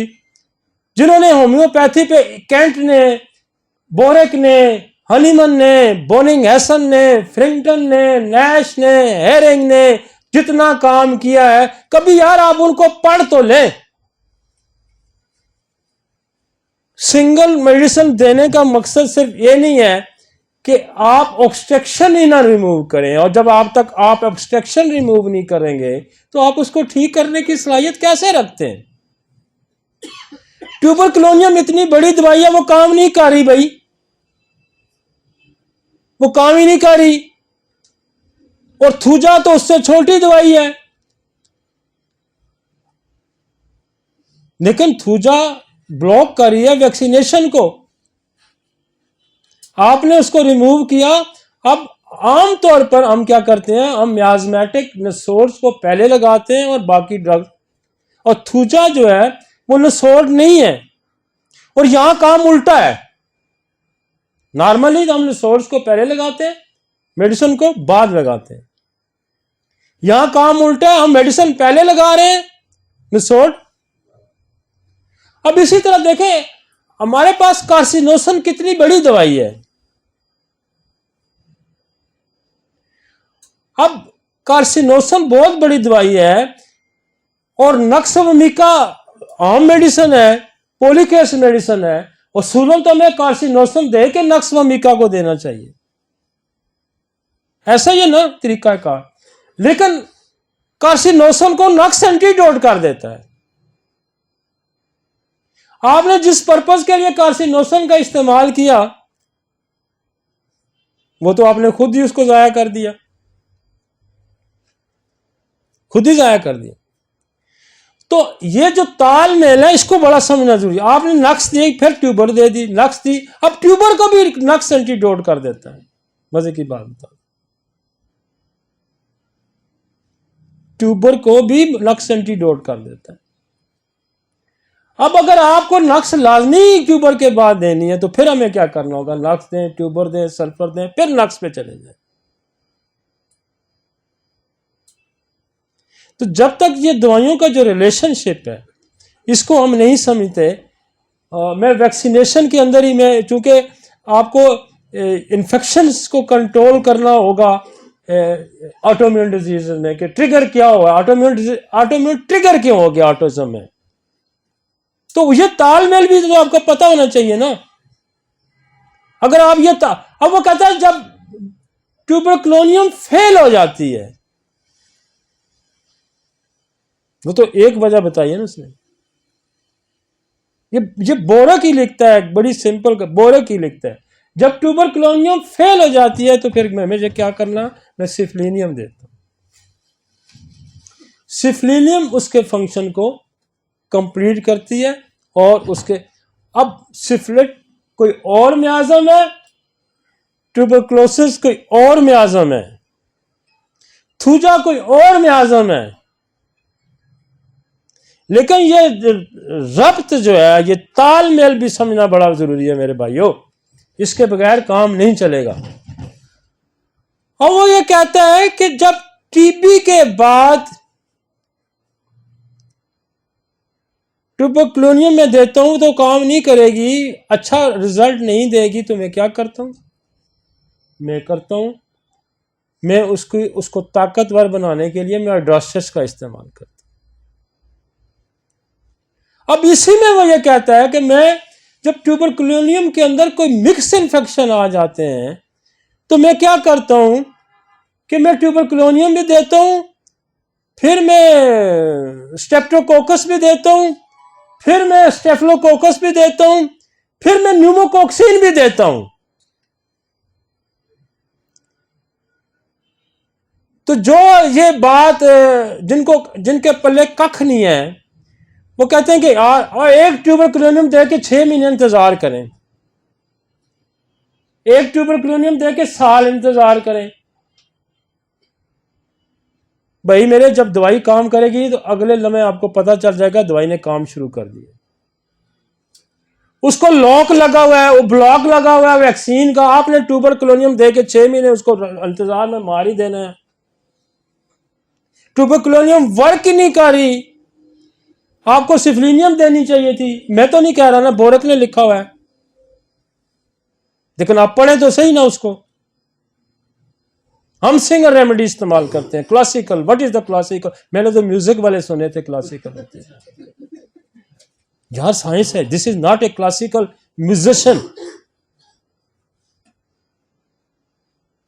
जिन्होंने होम्योपैथी पे कैंट ने, बोरेक ने हनीमन ने, बोनिंग हैसन ने, फ्रिंगटन ने, नैश ने, हेरिंग ने जितना काम किया है, कभी यार आप उनको पढ़ तो लें। सिंगल मेडिसिन देने का मकसद सिर्फ ये नहीं है कि आप ऑब्स्ट्रक्शन ही ना रिमूव करें, और जब आप ऑब्स्ट्रक्शन रिमूव नहीं करेंगे तो आप उसको ठीक करने की सलाहियत कैसे रखते हैं? ट्यूबरकुलोनियम इतनी बड़ी दवाई है, वो काम नहीं कर रही भाई, वो काम ही नहीं कर रही। और थूजा तो उससे छोटी दवाई है, लेकिन थूजा ब्लॉक कर रही है वैक्सीनेशन को, आपने उसको रिमूव किया। अब आमतौर पर हम क्या करते हैं, हम मियाज़मेटिक नसोर्स को पहले लगाते हैं और बाकी ड्रग, और थूजा जो है वो नसोर्स नहीं है, और यहां काम उल्टा है। नॉर्मली हम नसोर्स को पहले लगाते हैं, मेडिसिन को बाद लगाते हैं। यहां काम उल्टा है, हम मेडिसिन पहले लगा रहे हैं, नसोर्स। अब इसी तरह देखें, हमारे पास कार्सिनोसन कितनी बड़ी दवाई है। अब कार्सिनोसन बहुत बड़ी दवाई है, और नक्स वमिका आम मेडिसिन है, पोलिक एसिड मेडिसिन है, और सूरन तो हमें कार्सिनोसन दे के नक्स वमिका को देना चाहिए, ऐसा ही है ना तरीका का। लेकिन कार्सिनोसन को नक्स एंटीडोट कर देता है। आपने जिस पर्पज के लिए कार्सिनोसन का इस्तेमाल किया, वो तो आपने खुद ही उसको जाया कर दिया, खुद ही जाया कर दिया। तो ये जो तालमेल है, इसको बड़ा समझना जरूरी है। आपने नक्स दी, फिर ट्यूबर दे दी, नक्स दी, अब ट्यूबर को भी नक्स एंटीडोट कर देता है। मजे की बात बता, ट्यूबर को भी नक्स एंटीडोट कर देता है। अब अगर आपको नक्स लाजमी ट्यूबर के बाद देनी है, तो फिर हमें क्या करना होगा, नक्स दें, ट्यूबर दें, सल्फर दें, फिर नक्स पे चले जाए। तो जब तक ये दवाइयों का जो रिलेशनशिप है, इसको हम नहीं समझते, मैं वैक्सीनेशन के अंदर ही, मैं चूंकि आपको इन्फेक्शंस को कंट्रोल करना होगा ऑटोइम्यून डिजीज में, कि ट्रिगर क्या हुआ, ऑटोइम्यून ट्रिगर क्यों हो गया ऑटिज्म में, तो ये तालमेल भी तो आपको पता होना चाहिए ना। अगर आप ये अब वो कहता है जब ट्यूबरकुलोनियम फेल हो जाती है, वो तो एक वजह बताई है ना उसने। ये बोरक ही लिखता है, बड़ी सिंपल बोरक ही लिखता है, जब ट्यूबरकुलोनियम फेल हो जाती है तो फिर मुझे क्या करना, मैं सिफलिनियम देता हूं। सिफलिनियम उसके फंक्शन को कंप्लीट करती है, और उसके अब सिफिलिट कोई और मियाज़म है, ट्यूबरकुलोसिस कोई और मियाज़म है, थूजा कोई और मियाज़म है। लेकिन ये रब्त जो है, ये तालमेल भी समझना बड़ा जरूरी है मेरे भाइयों, इसके बगैर काम नहीं चलेगा। और वो ये कहता है कि जब टीबी के बाद ट्यूबरकुलोनियम में देता हूं तो काम नहीं करेगी, अच्छा रिजल्ट नहीं देगी, तो मैं क्या करता हूं, मैं उसको ताकतवर बनाने के लिए मैं हाइड्रोसिस का इस्तेमाल करता हूं। अब इसी में वो ये कहता है कि मैं जब ट्यूबरकुलोनियम के अंदर कोई मिक्स इन्फेक्शन आ जाते हैं, तो मैं क्या करता हूं कि मैं ट्यूबरकुलोनियम भी देता हूं, फिर मैं स्ट्रेप्टोकोकस भी देता हूं, फिर मैं स्टेफिलोकोकस भी देता हूं, फिर मैं न्यूमोकोक्सिन भी देता हूं। तो जो ये बात जिनके पल्ले कख नहीं है, वो कहते हैं कि एक ट्यूबरकुलोनियम दे के 6 महीने इंतजार करें, एक ट्यूबरकुलोनियम दे के साल इंतजार करें। भाई मेरे, जब दवाई काम करेगी तो अगले लम्हे आपको पता चल जाएगा दवाई ने काम शुरू कर दिया। उसको लॉक लगा हुआ है, वो ब्लॉक लगा हुआ है वैक्सीन का, आपने ट्यूबरकुलोनियम दे के 6 महीने उसको इंतजार में मार ही देना है। ट्यूबरकुलोनियम वर्क ही नहीं कर रही, आपको सिफलिनियम देनी चाहिए थी। मैं तो नहीं कह रहा ना, बोरक ने लिखा हुआ है। लेकिन आप पढ़े तो सही ना उसको। हम सिंगर रेमेडी इस्तेमाल करते हैं, classical. What is the classical? मैंने तो म्यूजिक वाले सुने थे क्लासिकल होते हैं। यार साइंस है, this is not a classical musician,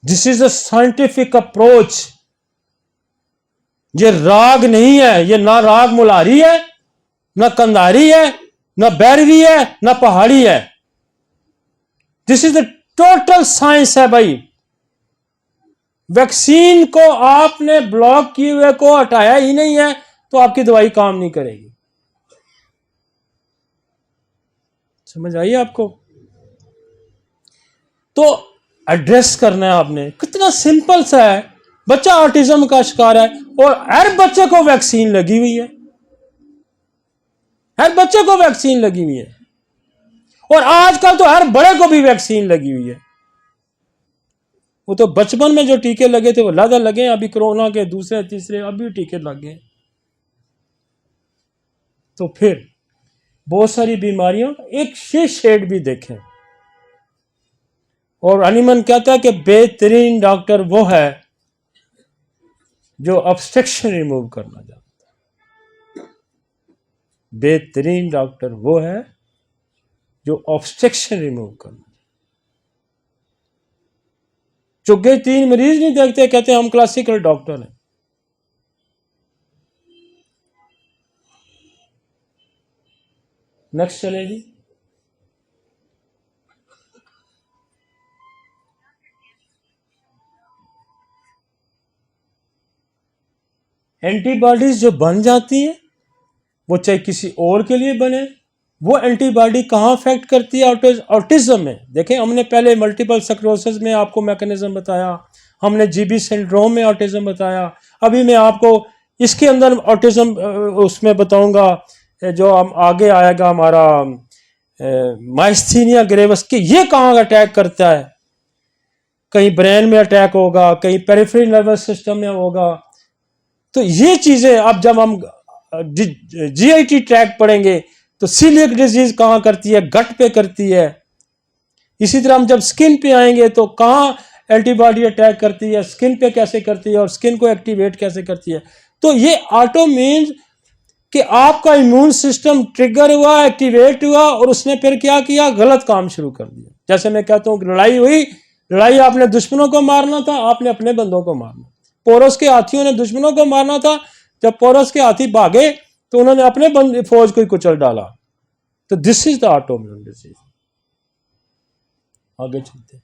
this is a scientific approach. ये राग नहीं है, ये ना राग मुलारी है, ना कंधारी है, ना बैरवी है, ना पहाड़ी है। This is the total science है भाई। वैक्सीन को आपने ब्लॉक किए हुए को हटाया ही नहीं है तो आपकी दवाई काम नहीं करेगी। समझ आई आपको? तो एड्रेस करना है आपने, कितना सिंपल सा है। बच्चा ऑटिज्म का शिकार है और हर बच्चे को वैक्सीन लगी हुई है, हर बच्चे को वैक्सीन लगी हुई है, और आजकल तो हर बड़े को भी वैक्सीन लगी हुई है। वो तो बचपन में जो टीके लगे थे वो ज्यादा लगे, अभी कोरोना के दूसरे तीसरे अभी टीके लग गए। तो फिर बहुत सारी बीमारियों एक शेड भी देखें। और हनीमन कहता है कि बेहतरीन डॉक्टर वो है जो ऑब्स्ट्रक्शन रिमूव करना जानता है। बेहतरीन डॉक्टर वो है जो ऑब्स्ट्रक्शन रिमूव करना। चुगे तीन मरीज नहीं देखते, कहते हम क्लासिकल डॉक्टर हैं। नेक्स्ट चले जी। एंटीबॉडीज जो बन जाती है वो चाहे किसी और के लिए बने, वो एंटीबॉडी कहाँ अफेक्ट करती है? ऑटिज्म में। देखें, हमने पहले मल्टीपल स्क्लेरोसिस में आपको मैकेनिज्म बताया, हमने जीबी सिंड्रोम में ऑटिज्म बताया, अभी मैं आपको इसके अंदर ऑटिज्म उसमें बताऊंगा जो हम आगे आएगा हमारा माइस्थीनिया ग्रेवस के। ये कहाँ अटैक करता है? कहीं ब्रेन में अटैक होगा, कहीं पेरिफेरल नर्वस सिस्टम में होगा। तो ये चीजें अब जब हम जीआईटी ट्रैक पढ़ेंगे तो सीलियक डिजीज कहां करती है? गट पे करती है। इसी तरह हम जब स्किन पे आएंगे तो कहां एंटीबॉडी अटैक करती है, स्किन पे कैसे करती है और स्किन को एक्टिवेट कैसे करती है। तो ये ऑटो मीन्स कि आपका इम्यून सिस्टम ट्रिगर हुआ, एक्टिवेट हुआ और उसने फिर क्या किया? गलत काम शुरू कर दिया। जैसे मैं कहता हूं लड़ाई हुई, लड़ाई आपने दुश्मनों को मारना था, आपने अपने बंदों को मारना। पोरस के हाथियों ने दुश्मनों को मारना था, जब पोरस के हाथी भागे तो उन्होंने अपने फौज को ही कुचल डाला। तो this is the autoimmune disease. आगे चलते हैं।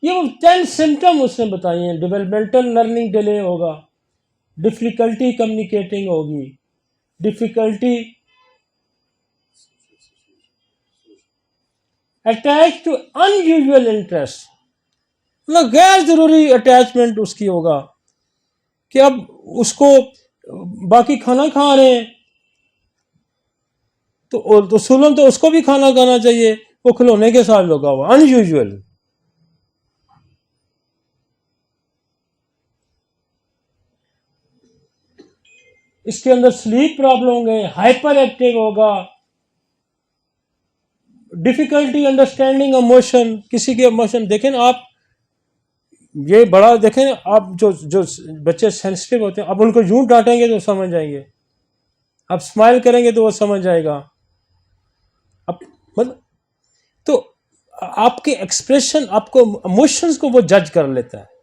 ये वो 10 सिम्टम उसने बताए हैं। डेवलपमेंटल लर्निंग डिले होगा, डिफिकल्टी कम्युनिकेटिंग होगी, difficulty attach to unusual interest, मतलब गैर जरूरी अटैचमेंट उसकी होगा कि अब उसको बाकी खाना खा रहे हैं तो सुलन तो उसको भी खाना खाना चाहिए, वो खिलौने के साथ लगा हुआ, अनयूजुअल। इसके अंदर स्लीप प्रॉब्लम होंगे, हाइपर एक्टिव होगा, डिफिकल्टी अंडरस्टैंडिंग इमोशन। किसी के इमोशन देखें ना आप, ये बड़ा देखें आप, जो जो बच्चे सेंसिटिव होते हैं, अब उनको यूं डांटेंगे तो समझ जाएंगे, आप स्माइल करेंगे तो वो समझ जाएगा। अब मतलब तो आपके एक्सप्रेशन, आपको इमोशंस को वो जज कर लेता है।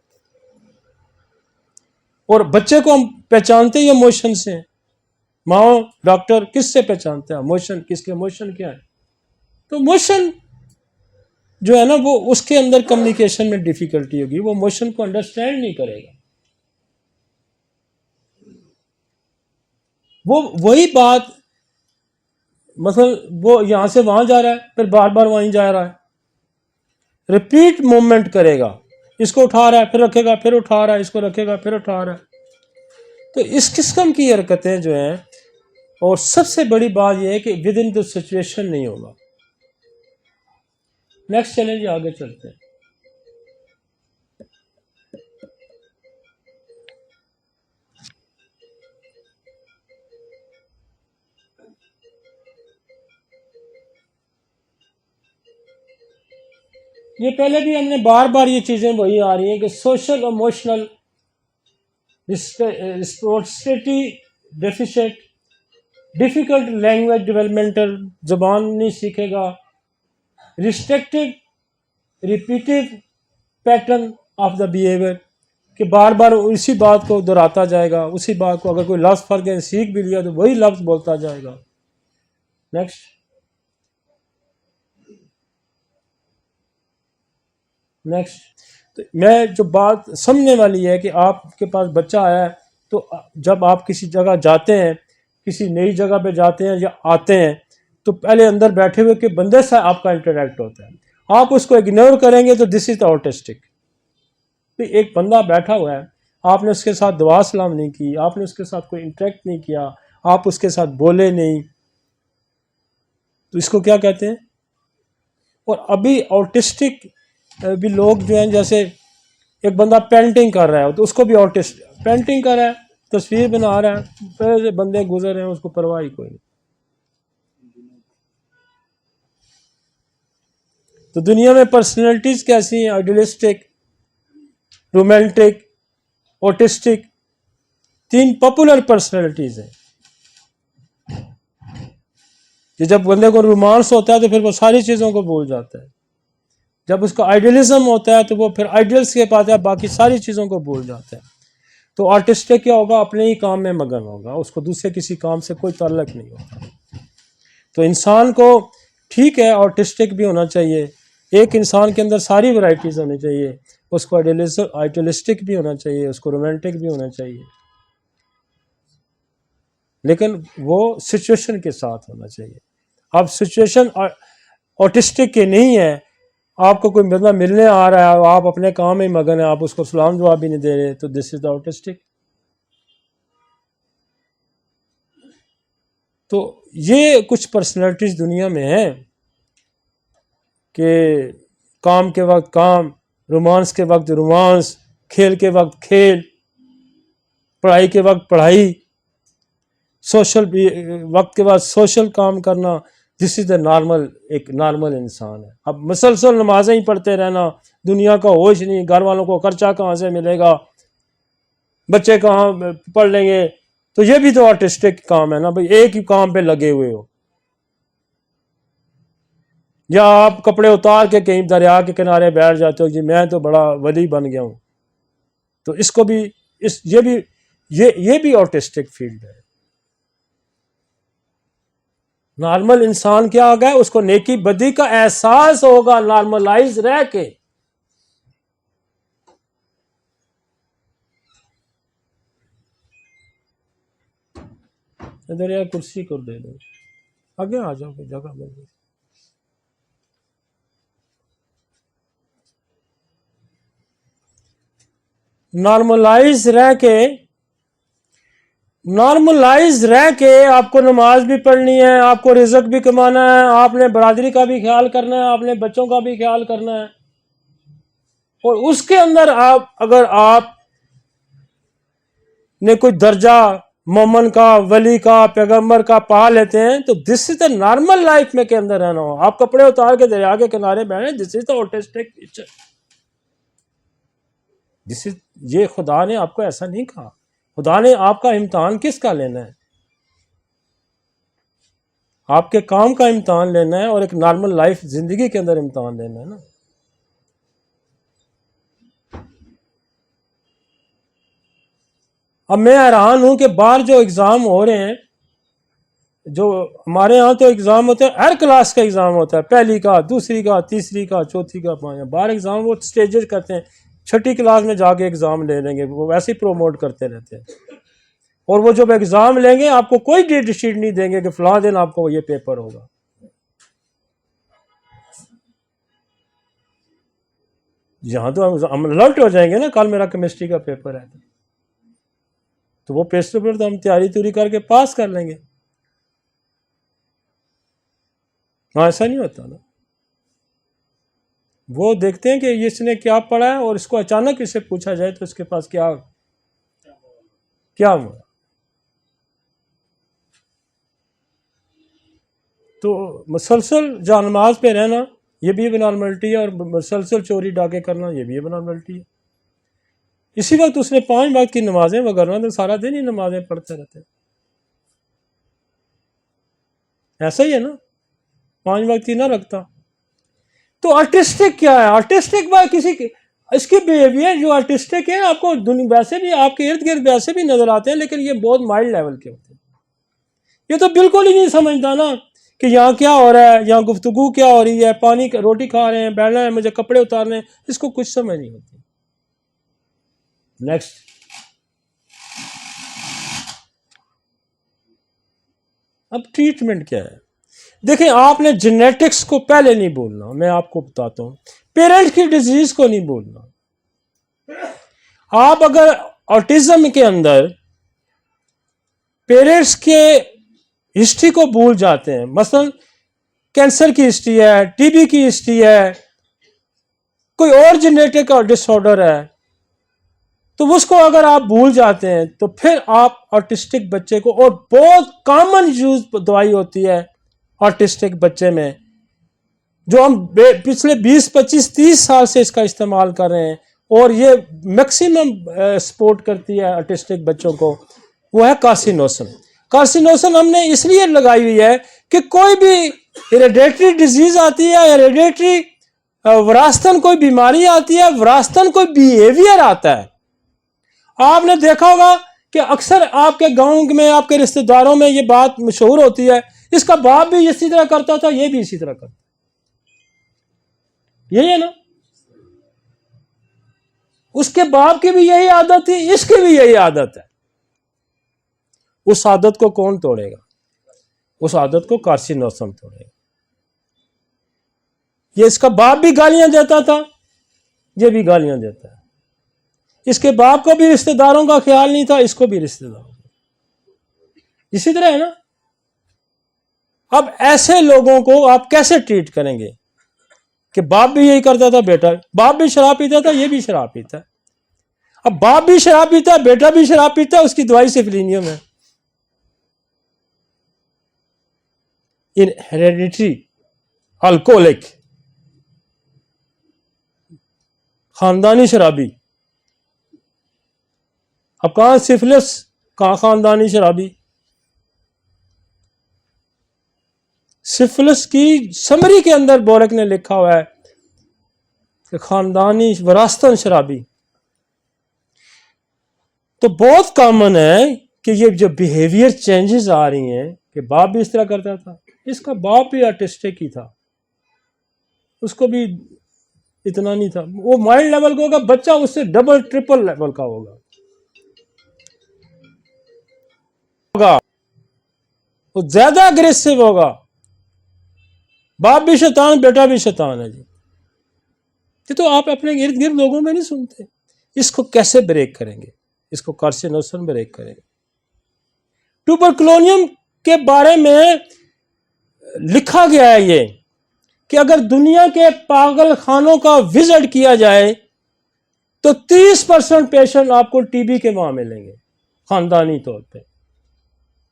और बच्चे को हम पहचानते ही इमोशन से। माओ डॉक्टर किससे पहचानते हैं इमोशन? किसके इमोशन क्या है? तो इमोशन जो है ना, वो उसके अंदर कम्युनिकेशन में डिफिकल्टी होगी, वो इमोशन को अंडरस्टैंड नहीं करेगा। वो वही बात, मतलब वो यहां से वहां जा रहा है, फिर बार बार वहीं जा रहा है, रिपीट मूवमेंट करेगा। इसको उठा रहा है फिर रखेगा, फिर उठा रहा है, इसको रखेगा फिर उठा रहा है। तो इस किस्म की हरकतें जो हैं, और सबसे बड़ी बात यह है कि विद इन द सिचुएशन नहीं होगा। नेक्स्ट चैलेंज, आगे चलते हैं। ये पहले भी हमने बार बार ये चीज़ें वही आ रही हैं कि social emotional reciprocity deficit, difficult language developmental, ज़बान नहीं सीखेगा, restrictive repetitive pattern of the behaviour, कि बार बार उसी बात को दोहराता जाएगा, उसी बात को अगर कोई लफ्ज़ फर्क है सीख भी लिया तो वही लफ्ज़ बोलता जाएगा। नेक्स्ट तो मैं जो बात समझने वाली है कि आपके पास बच्चा आया है, तो जब आप किसी जगह जाते हैं, किसी नई जगह पे जाते हैं या आते हैं, तो पहले अंदर बैठे हुए के बंदे से आपका इंटरेक्ट होता है। आप उसको इग्नोर करेंगे तो दिस इज द ऑटिस्टिक। तो एक बंदा बैठा हुआ है, आपने उसके साथ दुआ सलाम नहीं की, आपने उसके साथ कोई इंटरेक्ट नहीं किया, आप उसके साथ बोले नहीं, तो इसको क्या कहते हैं? और अभी ऑटिस्टिक भी लोग जो हैं, जैसे एक बंदा पेंटिंग कर रहा है तो उसको भी ऑटिस्ट, पेंटिंग कर रहा है, तस्वीर बना रहा है, पहले बंदे गुजर रहे हैं, उसको परवाह ही कोई नहीं। तो दुनिया में पर्सनैलिटीज कैसी हैं? Idealistic, romantic, autistic, 3 popular personalities हैं। कि जब बंदे को रोमांस होता है तो फिर वो सारी चीज़ों को भूल जाता है। जब उसका आइडियलिज्म होता है तो वो फिर आइडियल्स के पास है, बाकी सारी चीज़ों को भूल जाता है। तो आर्टिस्टिक क्या होगा? अपने ही काम में मगन होगा, उसको दूसरे किसी काम से कोई ताल्लुक नहीं होता। तो इंसान को ठीक है आर्टिस्टिक भी होना चाहिए, एक इंसान के अंदर सारी वैरायटीज़ होनी चाहिए, उसको आइडियलिस्टिक भी होना चाहिए, उसको रोमांटिक भी होना चाहिए, लेकिन वो सिचुएशन के साथ होना चाहिए। अब सिचुएशन ऑटिस्टिक की नहीं है, आपको कोई बंदा मिलने आ रहा है, आप अपने काम में मगन है, आप उसको सलाम जवाब भी नहीं दे रहे, तो दिस इज द ऑटिस्टिक। तो ये कुछ पर्सनैलिटीज दुनिया में है कि काम के वक्त काम, रोमांस के वक्त रोमांस, खेल के वक्त खेल, पढ़ाई के वक्त पढ़ाई, सोशल वक्त के बाद सोशल काम करना, दिस इज द नॉर्मल, एक नॉर्मल इंसान है। अब मुसलसल नमाजें ही पढ़ते रहना, दुनिया का होश नहीं, घर वालों को खर्चा कहाँ से मिलेगा, बच्चे कहाँ पढ़ लेंगे, तो ये भी तो आर्टिस्टिक काम है ना भाई, एक ही काम पे लगे हुए हो। या आप कपड़े उतार के कहीं दरिया के किनारे बैठ जाते हो, जी मैं तो बड़ा वली बन गया हूँ, तो इसको भी ये भी ऑटिस्टिक फील्ड है। नॉर्मल इंसान क्या होगा? उसको नेकी बदी का एहसास होगा नॉर्मलाइज रह के। इधर यार कुर्सी को दे दो, आगे आ जाओ, जगह मिल गई। नॉर्मलाइज रह के आपको नमाज भी पढ़नी है, आपको रिजक भी कमाना है, आपने बरादरी का भी ख्याल करना है, आपने बच्चों का भी ख्याल करना है, और उसके अंदर अगर आप ने कोई दर्जा मोमन का, वली का, पैगंबर का पा लेते हैं, तो this is the normal life में के अंदर रहना हो। आप कपड़े उतार के दरिया के किनारे बैठे, this is the autistic nature. This is, ये खुदा ने आपको ऐसा नहीं कहा। खुदा ने आपका इम्तिहान किसका लेना है? आपके काम का इम्तिहान लेना है, और एक नॉर्मल लाइफ जिंदगी के अंदर इम्तिहान लेना है ना। अब मैं हैरान हूं कि बाहर जो एग्जाम हो रहे हैं, जो हमारे यहाँ तो एग्जाम होते हैं, हर क्लास का एग्जाम होता है, पहली का, दूसरी का, तीसरी का, चौथी का, पांचवा। बाहर एग्जाम वो स्टेजेस करते हैं, छठी क्लास में जाके एग्जाम ले लेंगे, वो वैसे ही प्रोमोट करते रहते हैं। और वो जब एग्जाम लेंगे आपको कोई डेट शीट नहीं देंगे कि फलां दिन आपको ये पेपर होगा। यहाँ तो हम अलर्ट हो जाएंगे ना, कल मेरा केमिस्ट्री का पेपर है, तो वो पेपर तो हम तैयारी तुरी करके पास कर लेंगे। हाँ, ऐसा नहीं होता ना। वो देखते हैं कि इसने क्या पढ़ा है, और इसको अचानक इससे पूछा जाए तो इसके पास क्या क्या हुआ। तो मुसलसल जा नमाज पे रहना, ये भी एबनॉर्मलिटी है, और मुसलसल चोरी डाके करना ये भी एबनॉर्मलिटी है। इसी वक्त उसने 5 वक्त की नमाजें, वगैरह तो सारा दिन ही नमाजें पढ़ते रहते हैं। ऐसा ही है ना, 5 वक्त की ना रखता। तो आर्टिस्टिक क्या है? आर्टिस्टिक बाय किसी की इसकी बिहेवियर जो आर्टिस्टिक है, आपको वैसे भी आपके इर्द गिर्द वैसे भी नजर आते हैं, लेकिन ये बहुत माइल्ड लेवल के होते हैं। ये तो बिल्कुल ही नहीं समझता ना कि यहाँ क्या हो रहा है, यहाँ गुफ्तगू क्या हो रही है, पानी रोटी खा रहे हैं, बैठना है, मुझे कपड़े उतारने हैं, इसको कुछ समझ नहीं होती। नेक्स्ट, अब ट्रीटमेंट क्या है? देखिए, आपने जेनेटिक्स को पहले नहीं बोलना, मैं आपको बताता हूं। पेरेंट्स की डिजीज को नहीं बोलना। आप अगर ऑटिज्म के अंदर पेरेंट्स के हिस्ट्री को भूल जाते हैं, मसलन कैंसर की हिस्ट्री है, टीबी की हिस्ट्री है, कोई और जेनेटिक डिसऑर्डर है, तो उसको अगर आप भूल जाते हैं तो फिर आप ऑटिस्टिक बच्चे को, और बहुत कॉमन यूज दवाई होती है ऑटिस्टिक बच्चे में, जो हम पिछले 20, 25, 30 साल से इसका इस्तेमाल कर रहे हैं, और ये मैक्सिमम सपोर्ट करती है ऑटिस्टिक बच्चों को, वो है कार्सिनोसन। कार्सिनोसन हमने इसलिए लगाई हुई है कि कोई भी हेरिडेटरी डिजीज आती है, हेरिडेटरी विरासतन कोई बीमारी आती है, विरासतन कोई बिहेवियर आता है। आपने देखा होगा कि अक्सर आपके गांव में, आपके रिश्तेदारों में ये बात मशहूर होती है, इसका बाप भी इसी तरह करता था, ये भी इसी तरह करता, यही है ना। उसके बाप की भी यही आदत थी, इसकी भी यही आदत है। उस आदत को कौन तोड़ेगा? उस आदत को कार्सिनोसन तोड़ेगा। ये इसका बाप भी गालियां देता था, ये भी गालियां देता है। इसके बाप को भी रिश्तेदारों का ख्याल नहीं था, इसको भी रिश्तेदारों का। इसी तरह है ना। अब ऐसे लोगों को आप कैसे ट्रीट करेंगे कि बाप भी यही करता था, बेटा, बाप भी शराब पीता था, ये भी शराब पीता है। अब बाप भी शराब पीता है, बेटा भी शराब पीता है, उसकी दवाई सिफिलिनियम है। इन हेरेडिटरी अल्कोहलिक, खानदानी शराबी। अब कहां सिफिलिस, कहां खानदानी शराबी। सिफिलिस की समरी के अंदर बोरक ने लिखा हुआ है कि खानदानी विरासतन शराबी। तो बहुत कॉमन है कि ये जो बिहेवियर चेंजेस आ रही हैं कि बाप भी इस तरह करता था, इसका बाप भी आर्टिस्टिक ही था, उसको भी इतना नहीं था, वो माइल्ड लेवल का होगा, बच्चा उससे डबल ट्रिपल लेवल का होगा, वो ज्यादा अग्रेसिव होगा। बाप भी शैतान, बेटा भी शैतान है जी। ये तो आप अपने इर्द गिर्द लोगों में नहीं सुनते। इसको कैसे ब्रेक करेंगे? इसको कार्सिनोसन ब्रेक करेंगे। ट्यूबरकुलोनियम के बारे में लिखा गया है ये कि अगर दुनिया के पागल खानों का विजिट किया जाए तो 30% पेशेंट आपको टीबी के वहां मिलेंगे, खानदानी तौर पे,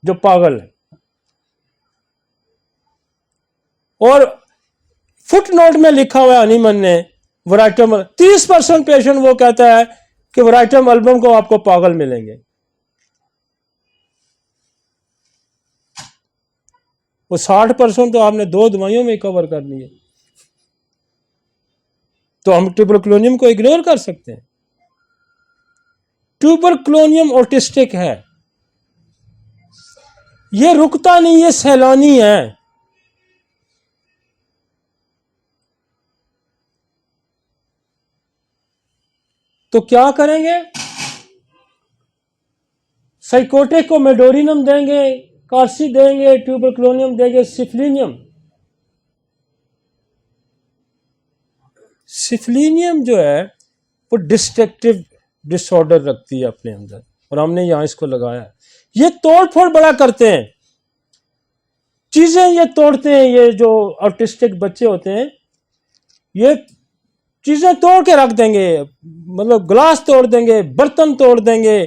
जो पागल है। और फुटनोट में लिखा हुआ है हनीमन ने, वराइटम 30% पेशेंट वो कहता है कि वराइटम एल्बम को आपको पागल मिलेंगे। वो 60% तो आपने 2 दवाइयों में कवर कर लिए। तो हम ट्यूबरकुलोनियम को इग्नोर कर सकते हैं? ट्यूबरकुलोनियम ऑटिस्टिक है, ये रुकता नहीं, ये सैलानी है। तो क्या करेंगे? साइकोटिक को मेडोरिनम देंगे, कार्सी देंगे, ट्यूबरकुलोनियम देंगे, सिफिलिनियम। सिफिलिनियम जो है वो डिस्ट्रक्टिव डिसऑर्डर रखती है अपने अंदर, और हमने यहां इसको लगाया। ये तोड़ फोड़ बड़ा करते हैं, चीजें ये तोड़ते हैं। ये जो ऑटिस्टिक बच्चे होते हैं, ये चीजें तोड़ के रख देंगे, मतलब ग्लास तोड़ देंगे, बर्तन तोड़ देंगे,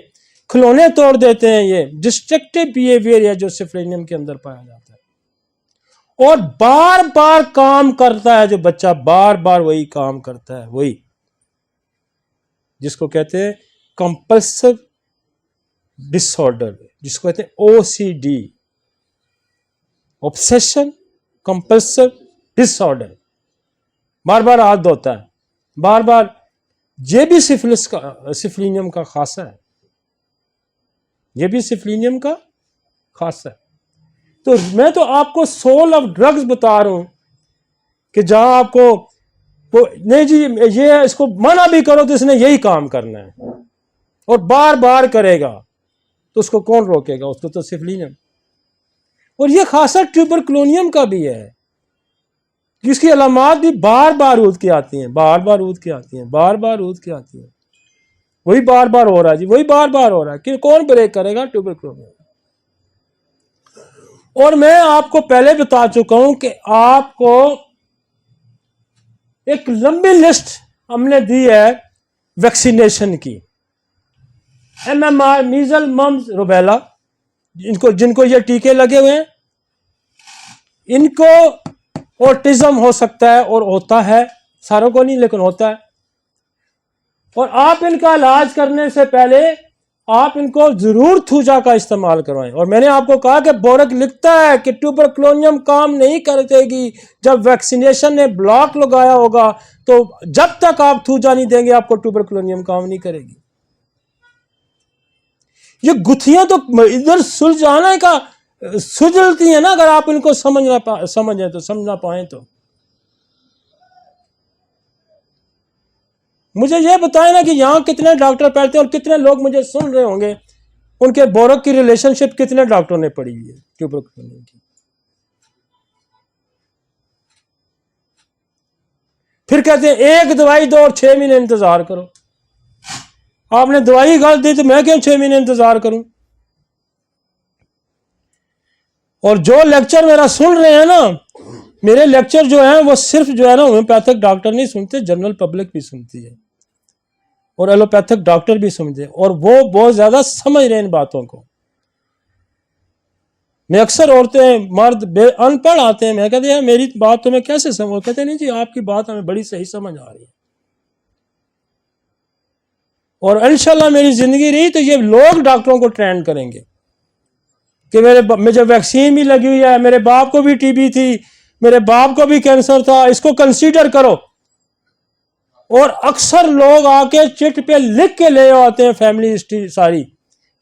खिलौने तोड़ देते हैं। ये डिस्ट्रक्टिव बिहेवियर है जो सिफिलिनियम के अंदर पाया जाता है। और बार बार काम करता है जो बच्चा, बार बार वही काम करता है, वही जिसको कहते हैं कंपल्सिव डिसऑर्डर, जिसको कहते हैं ओसीडी, ऑब्सेशन कंपल्सिव डिसऑर्डर, बार बार हाथ धोता है, बार बार। ये भी सिफिलिस का, सिफिलिनियम का खासा है, ये भी सिफिलिनियम का खासा है। तो मैं तो आपको सोल ऑफ ड्रग्स बता रहा हूं कि जहां आपको वो नहीं जी ये इसको मना भी करो तो इसने यही काम करना है और बार बार करेगा, तो उसको कौन रोकेगा? उसको तो सिफिलिनियम। और ये खासा ट्यूबरक्लोनियम का भी है, जिसकी अलामात भी बार बार ऊद के आती हैं, बार बार ऊद के आती हैं, बार बार ऊद के आती हैं, वही बार बार हो रहा है जी, वही बार बार हो रहा है कि कौन ब्रेक करेगा? ट्यूबरक्लोनियम। और मैं आपको पहले बता चुका हूं कि आपको एक लंबी लिस्ट हमने दी है वैक्सीनेशन की, MMR, मीजल, मम्स, रुबेला, जिनको ये टीके लगे हुए हैं, इनको ऑटिज्म हो सकता है और होता है, सारों को नहीं लेकिन होता है। और आप इनका इलाज करने से पहले आप इनको जरूर थूजा का इस्तेमाल करवाएं। और मैंने आपको कहा कि बोरक लिखता है कि ट्यूबरक्लोनियम काम नहीं करेगी जब वैक्सीनेशन ने ब्लॉक लगाया होगा, तो जब तक आप थूजा नहीं देंगे आपको ट्यूबरक्लोनियम काम नहीं करेगी। ये गुत्थियां तो इधर सुलझाने का सुलझती है ना, अगर आप इनको समझे तो समझना पाए तो। मुझे ये बताएं ना कि यहां कितने डॉक्टर बैठते हैं और कितने लोग मुझे सुन रहे होंगे, उनके बोरक की रिलेशनशिप कितने डॉक्टरों ने पढ़ी हुई है ट्यूबरक्लोनियम की। फिर कहते हैं एक दवाई दो और 6 महीने इंतजार करो। आपने दवाई गलत दी तो मैं क्यों 6 महीने इंतजार करूं? और जो लेक्चर मेरा सुन रहे हैं ना, मेरे लेक्चर जो है वो सिर्फ जो है ना होम्योपैथिक डॉक्टर नहीं सुनते, जनरल पब्लिक भी सुनती है और एलोपैथिक डॉक्टर भी समझे, और वो बहुत ज्यादा समझ रहे हैं इन बातों को। मैं अक्सर औरतें मर्द अनपढ़ आते हैं, मैं कहते हैं मेरी बात तुम्हें कैसे समझ, कहते नहीं जी आपकी बात हमें बड़ी सही समझ आ रही है। और इंशाल्लाह मेरी जिंदगी रही तो ये लोग डॉक्टरों को ट्रेन करेंगे कि मुझे वैक्सीन भी लगी हुई है, मेरे बाप को भी टीबी थी, मेरे बाप को भी कैंसर था, इसको कंसीडर करो। और अक्सर लोग आके चिट पे लिख के ले आते हैं फैमिली हिस्ट्री सारी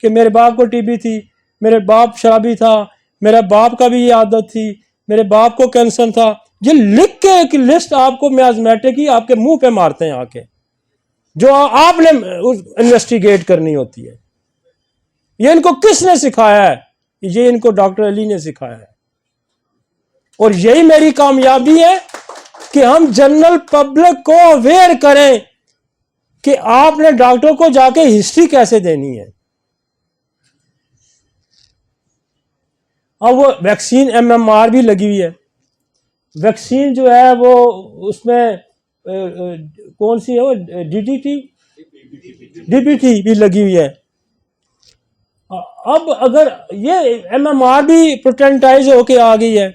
कि मेरे बाप को टीबी थी, मेरे बाप शराबी था, मेरे बाप का भी ये आदत थी, मेरे बाप को कैंसर था। ये लिख के एक लिस्ट आपको मियाजमेटिक की आपके मुंह पे मारते हैं आके, जो आपने इन्वेस्टिगेट करनी होती है। ये इनको किसने सिखाया है? ये इनको डॉक्टर अली ने सिखाया है। और यही मेरी कामयाबी है कि हम जनरल पब्लिक को अवेयर करें कि आपने डॉक्टर को जाके हिस्ट्री कैसे देनी है। अब वो वैक्सीन MMR भी लगी हुई है, वैक्सीन जो है वो उसमें कौन सी है वो DPT भी लगी हुई है। अब अगर ये MMR भी प्रोटेंटाइज होके आ गई है,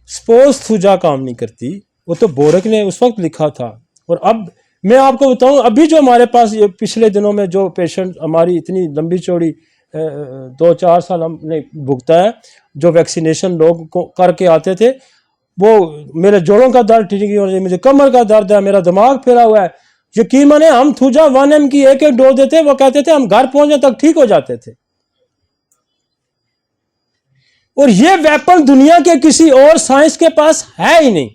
स्पोज थूजा काम नहीं करती, वो तो बोरक ने उस वक्त लिखा था। और अब मैं आपको बताऊं, अभी जो हमारे पास ये पिछले दिनों में जो पेशेंट हमारी इतनी लंबी चौड़ी 2-4 साल हमने भुगता है, जो वैक्सीनेशन लोग को करके आते थे, वो मेरे जोड़ों का दर्द ठीक नहीं हो रहा, मुझे कमर का दर्द है, मेरा दिमाग फिरा हुआ है, यकीन माने हम थूजा 1M की एक डोज देते, वो कहते थे हम घर पहुंचने तक ठीक हो जाते थे। और ये वेपन दुनिया के किसी और साइंस के पास है ही नहीं,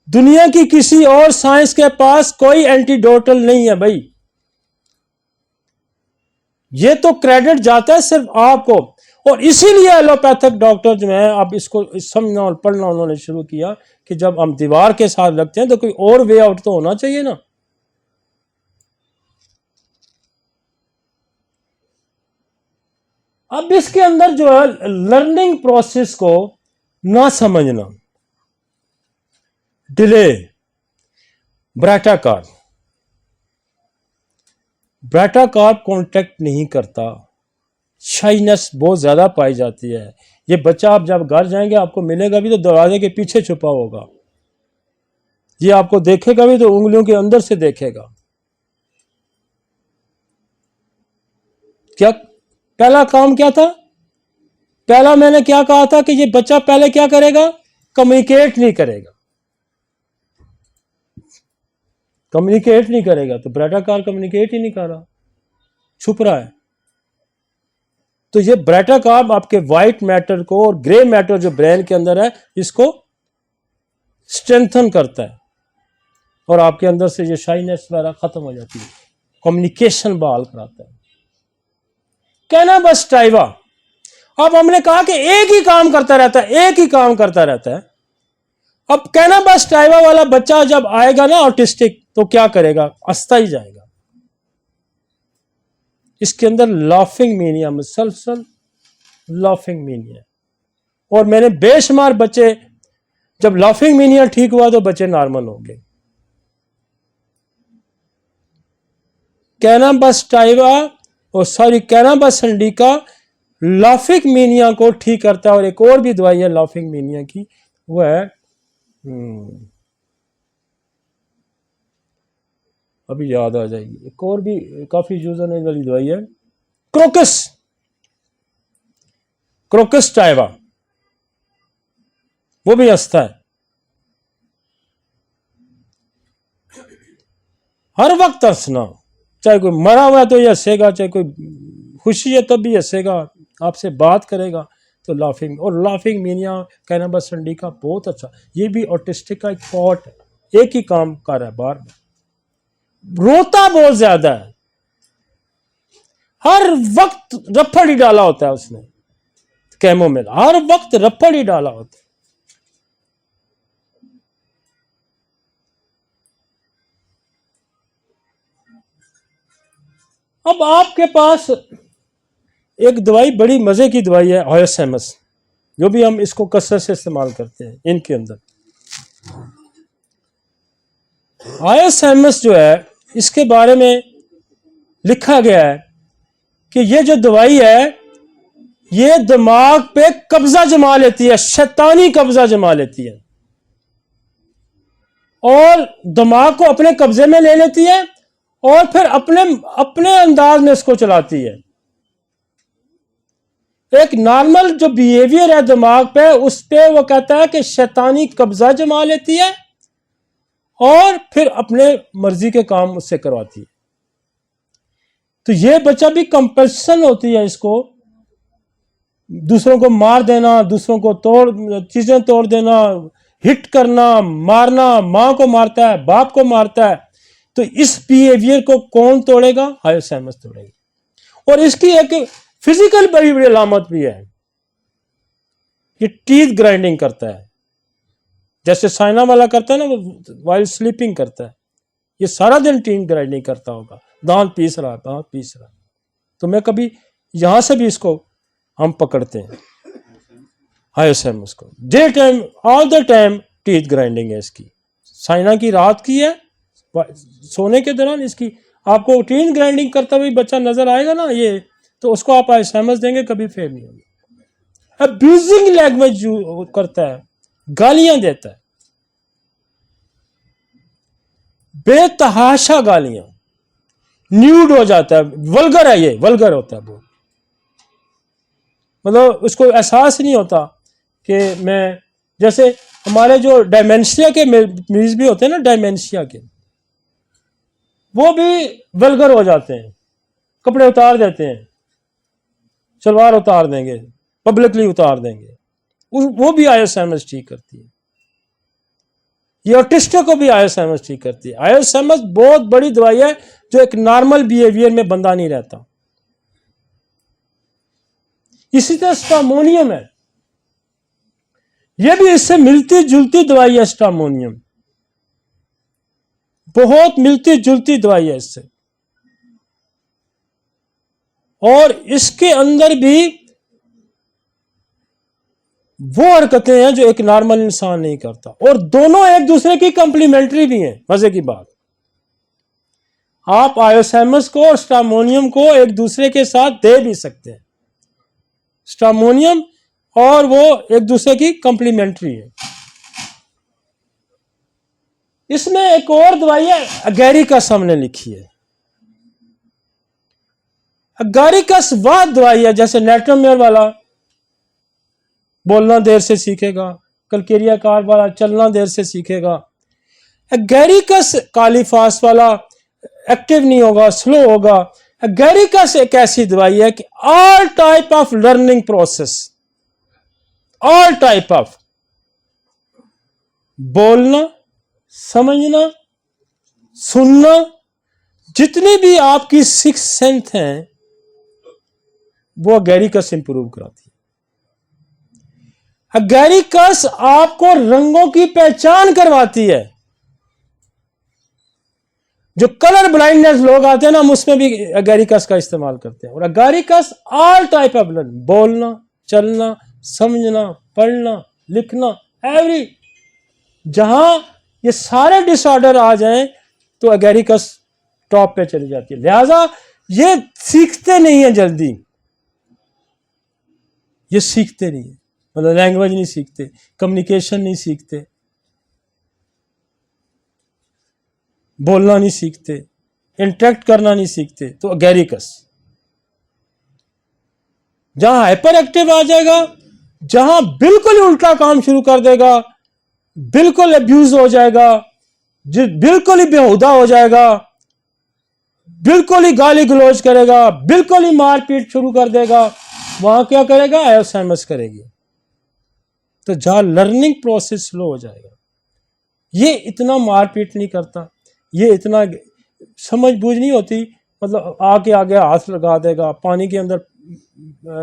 दुनिया की किसी और साइंस के पास कोई एंटीडोटल नहीं है भाई। ये तो क्रेडिट जाता है सिर्फ आपको। और इसीलिए एलोपैथिक डॉक्टर जो है, अब इसको समझना और पढ़ना उन्होंने शुरू किया कि जब हम दीवार के साथ लगते हैं तो कोई और वे आउट तो होना चाहिए ना। अब इसके अंदर जो है लर्निंग प्रोसेस को ना समझना, डिले, ब्राटाकार्प कांटेक्ट नहीं करता, शाइनेस बहुत ज़्यादा पाई जाती है। ये बच्चा आप जब घर जाएंगे आपको मिलेगा भी तो दरवाजे के पीछे छुपा होगा, ये आपको देखेगा भी तो उंगलियों के अंदर से देखेगा। क्या पहला काम क्या था? पहला मैंने क्या कहा था कि ये बच्चा पहले क्या करेगा? कम्युनिकेट नहीं करेगा। कम्युनिकेट नहीं करेगा तो ब्रेटाकार कम्युनिकेट ही नहीं कर रहा, छुप रहा है। तो ये ब्रेटाकार आपके व्हाइट मैटर को और ग्रे मैटर जो ब्रेन के अंदर है इसको स्ट्रेंथन करता है और आपके अंदर से ये शाइनेस वगैरह खत्म हो जाती है, कम्युनिकेशन बहाल कराता है। कहना बस टाइवा। अब हमने कहा कि एक ही काम करता रहता है, एक ही काम करता रहता है। अब कहना बस टाइवा वाला बच्चा जब आएगा ना ऑटिस्टिक, तो क्या करेगा? हंसता ही जाएगा। इसके अंदर लाफिंग मीनिया, मुसलसल लाफिंग मीनिया। और मैंने बेशुमार बच्चे, जब लाफिंग मीनिया ठीक हुआ तो बच्चे नॉर्मल हो गए। कहना बस टाइवा और सॉरी कहना बस संडिका लाफिंग मीनिया को ठीक करता है। और एक और भी दवाई है लाफिंग मीनिया की, वो है अभी याद आ जाएगी, एक और भी काफी यूज होने वाली दवाई है, क्रोकस, क्रोकस टाइवा, वो भी हंसता है, हर वक्त हंसना। चाहे कोई मरा हुआ है तो ये हंसेगा, चाहे कोई खुशी है तब भी हंसेगा, आपसे बात करेगा तो लाफिंग। और लाफिंग मीनिया कैनबस संडिका बहुत अच्छा, ये भी ऑटिस्टिक का एक पॉट है, एक ही काम कर रहा है बार बार। रोता बहुत ज्यादा है, हर वक्त रफड़ ही डाला होता है उसने, कैमोमिल हर वक्त रफड़ ही डाला होता है। अब आपके पास एक दवाई बड़ी मजे की दवाई है आयोसेमस, जो भी हम इसको कसरत से इस्तेमाल करते हैं। इनके अंदर आयोसेमस जो है, इसके बारे में लिखा गया है कि ये जो दवाई है ये दिमाग पे कब्जा जमा लेती है, शैतानी कब्जा जमा लेती है और दिमाग को अपने कब्जे में ले लेती है और फिर अपने अपने अंदाज में इसको चलाती है। एक नॉर्मल जो बिहेवियर है दिमाग पे, उस पे वो कहता है कि शैतानी कब्जा जमा लेती है और फिर अपने मर्जी के काम उससे करवाती है। तो ये बच्चा भी कंपल्सन होती है इसको, दूसरों को मार देना, दूसरों को चीजें तोड़ देना, हिट करना, मारना, मां को मारता है, बाप को मारता है। तो इस बिहेवियर को कौन तोड़ेगा? आयोसेमस तोड़ेगा। और इसकी एक फिजिकल बड़ी बड़ी अलामत भी है, ये टीथ ग्राइंडिंग करता है, जैसे साइना वाला करता है ना, वो वाइल स्लीपिंग करता है, ये सारा दिन टीथ ग्राइंडिंग करता होगा, दांत पीस रहा, दांत पीस रहा। तो मैं कभी यहां से भी इसको हम पकड़ते हैं आयोसेमस को, day time all the time teeth grinding है इसकी। साइना की रात की है, सोने के दौरान इसकी आपको टीथ ग्राइंडिंग करता हुआ बच्चा नजर आएगा ना, ये तो उसको आप आयोसेमस देंगे, कभी फेल नहीं होगी। अब्यूजिंग लैंग्वेज करता है, गालियां देता है, बेतहाशा गालियां, न्यूड हो जाता है, वल्गर है, ये वल्गर होता है बहुत। मतलब उसको एहसास नहीं होता कि मैं, जैसे हमारे जो डायमेंशिया के मरीज भी होते हैं ना, डायमेंशिया के, वो भी वल्गर हो जाते हैं, कपड़े उतार देते हैं, सलवार उतार देंगे, पब्लिकली उतार देंगे, वो भी आयोसेमस ठीक करती है। ये ऑटिस्टिक को भी आयोसेमस ठीक करती है। आयोसेमस बहुत बड़ी दवाई है जो एक नॉर्मल बिहेवियर में बंदा नहीं रहता। इसी तरह स्टामोनियम है, यह भी इससे मिलती जुलती दवाई है। स्टामोनियम बहुत मिलती जुलती दवाई है इससे, और इसके अंदर भी वो हरकतें हैं जो एक नॉर्मल इंसान नहीं करता, और दोनों एक दूसरे की कंप्लीमेंट्री भी हैं। मजे की बात, आप आयोसेमस को और स्टामोनियम को एक दूसरे के साथ दे भी सकते हैं, स्ट्रामोनियम, और वो एक दूसरे की कंप्लीमेंट्री है। इसमें एक और दवाई है अगैरिकस, हमने लिखी है। अगैरिकस वह दवाई है, जैसे नेट्रोमेयर वाला बोलना देर से सीखेगा, कलकेरिया कार वाला चलना देर से सीखेगा, एगैरिकस कालीफास वाला एक्टिव नहीं होगा, स्लो होगा। एगैरिकस एक ऐसी दवाई है कि all type of learning process, all type of बोलना, समझना, सुनना, जितनी भी आपकी सिक्स सेंस हैं वो एगैरिकस इंप्रूव कराती है। एगैरिकस आपको रंगों की पहचान करवाती है। जो कलर ब्लाइंडनेस लोग आते हैं ना, हम उसमें भी एगैरिकस का इस्तेमाल करते हैं। और एगैरिकस ऑल टाइप ऑफ लर्निंग, बोलना, चलना, समझना, पढ़ना, लिखना, एवरी, जहां ये सारे डिसऑर्डर आ जाएं तो एगैरिकस टॉप पे चली जाती है। लिहाजा ये सीखते नहीं है जल्दी, ये सीखते नहीं है, मतलब लैंग्वेज नहीं सीखते, कम्युनिकेशन नहीं सीखते, बोलना नहीं सीखते, इंटरेक्ट करना नहीं सीखते। तो एगैरिकस जहां हाइपर एक्टिव आ जाएगा, जहां बिल्कुल ही उल्टा काम शुरू कर देगा, बिल्कुल अब्यूज हो जाएगा, बिल्कुल ही बेहुदा हो जाएगा, बिल्कुल ही गाली गलौज करेगा, बिल्कुल ही मारपीट शुरू कर देगा, वहां क्या करेगा, अल्जाइमर्स करेगी। तो जहां लर्निंग प्रोसेस स्लो हो जाएगा, ये इतना मारपीट नहीं करता, ये इतना समझ बूझ नहीं होती, मतलब आके आगे हाथ लगा देगा, पानी के अंदर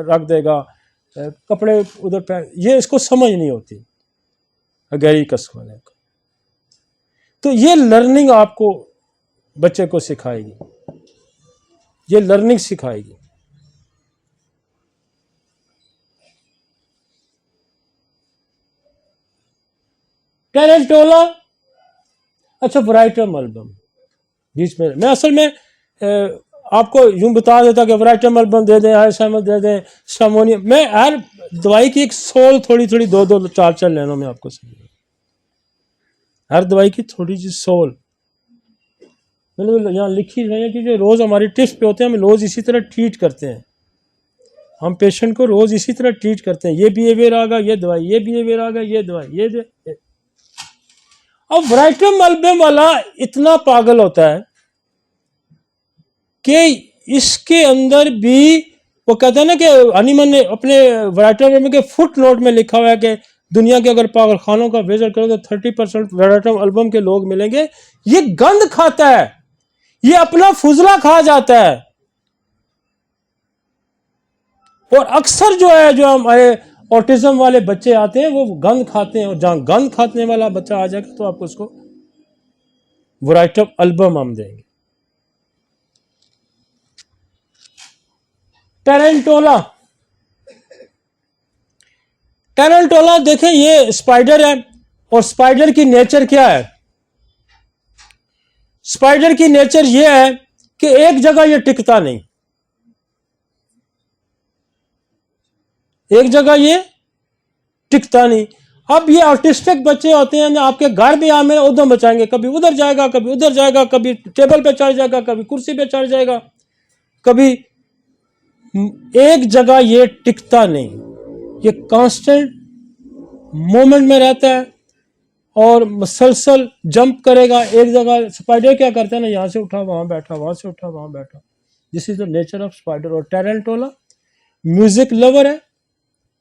रख देगा, कपड़े उधर पहन, ये इसको समझ नहीं होती एगैरिकस वाले को। तो ये लर्निंग आपको बच्चे को सिखाएगी, ये लर्निंग सिखाएगी। टेरेंटोला, अच्छा वराइटम एल्बम बीच में, मैं असल में आपको यूं बता देता कि वराइटम एल्बम दे दें, अल्जाइमर दे दें, स्ट्रामोनियम, मैं हर दवाई की एक सोल थोड़ी थोड़ी दो दो चार चार लाइनों में आपको समझाऊं, हर दवाई की थोड़ी सी सोल मैंने यहाँ लिखी है कि जो रोज हमारी टिप्स पे होते हैं, हम रोज इसी तरह ट्रीट करते हैं, हम पेशेंट को रोज इसी तरह ट्रीट करते हैं। ये बिहेवियर आ गया, ये दवाई, ये बिहेवियर आ गया, ये दवाई, ये। अब वराइटम एल्बम वाला इतना पागल होता है कि इसके अंदर भी वो कहते हैं ना कि हनीमन ने अपने वराइटम एल्बम के फुट नोट में लिखा हुआ है कि दुनिया के अगर पागलखानों का विजिट करो तो 30% वराइटम एल्बम के लोग मिलेंगे। ये गंद खाता है, ये अपना फुजला खा जाता है। और अक्सर जो है, जो हमारे ऑटिज्म वाले बच्चे आते हैं वो गंद खाते हैं, और जहां गंद खाने वाला बच्चा आ जाएगा तो आपको उसको वराइटम एल्बम हम देंगे। टेरेंटोला, टेरेंटोला देखें, ये स्पाइडर है, और स्पाइडर की नेचर क्या है? स्पाइडर की नेचर ये है कि एक जगह ये टिकता नहीं, एक जगह ये टिकता नहीं। अब ये ऑटिस्टिक बच्चे होते हैं, आपके घर भी आमे उधम बचाएंगे, कभी उधर जाएगा, कभी उधर जाएगा, कभी टेबल पे चढ़ जाएगा, कभी कुर्सी पे चढ़ जाएगा, कभी एक जगह ये टिकता नहीं, ये कांस्टेंट मोमेंट में रहता है और मसलसल जंप करेगा एक जगह। स्पाइडर क्या करते हैं ना, यहां से उठा वहां बैठा, वहां से उठा वहां बैठा, this is the nature of spider. और टेरेंटोला म्यूजिक लवर है,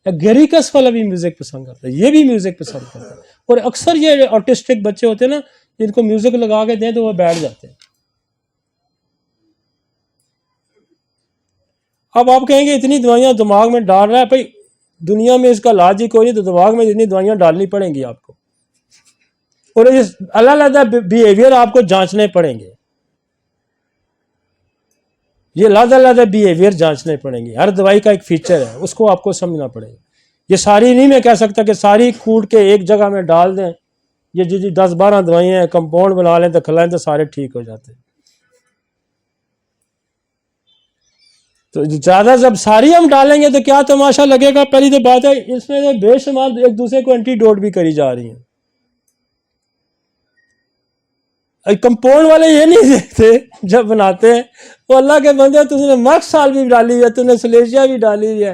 एगैरिकस वाला भी म्यूजिक पसंद करता है, ये भी म्यूजिक पसंद करता है। और अक्सर ये ऑटिस्टिक बच्चे होते हैं ना, जिनको म्यूजिक लगा के दें तो वो बैठ जाते हैं। अब आप कहेंगे इतनी दवाइयां दिमाग में डाल रहा है, भाई दुनिया में इसका इलाज ही कोई नहीं, तो दिमाग में इतनी दवाइयां डालनी पड़ेंगी आपको, और इस अलग अलग बिहेवियर आपको जांचने पड़ेंगे, ये अलग अलग बिहेवियर जांचने पड़ेंगे। हर दवाई का एक फीचर है, उसको आपको समझना पड़ेगा। ये सारी नहीं मैं कह सकता कि सारी कूट के एक जगह में डाल दें, ये जी 10-12 दवाइयां कंपाउंड बना लें तो खिलाएं तो सारे ठीक हो जाते हैं। तो ज़्यादा जब सारी हम डालेंगे तो क्या तमाशा लगेगा। पहली तो बात है, इसमें तो बेशुमार एक दूसरे को एंटीडोट भी करी जा रही हैं। कंपाउंड वाले ये नहीं देखते जब बनाते हैं, वो अल्लाह के बंदे, तुमने मक्साल भी डाली है, तूने सलेशिया भी डाली हुई है,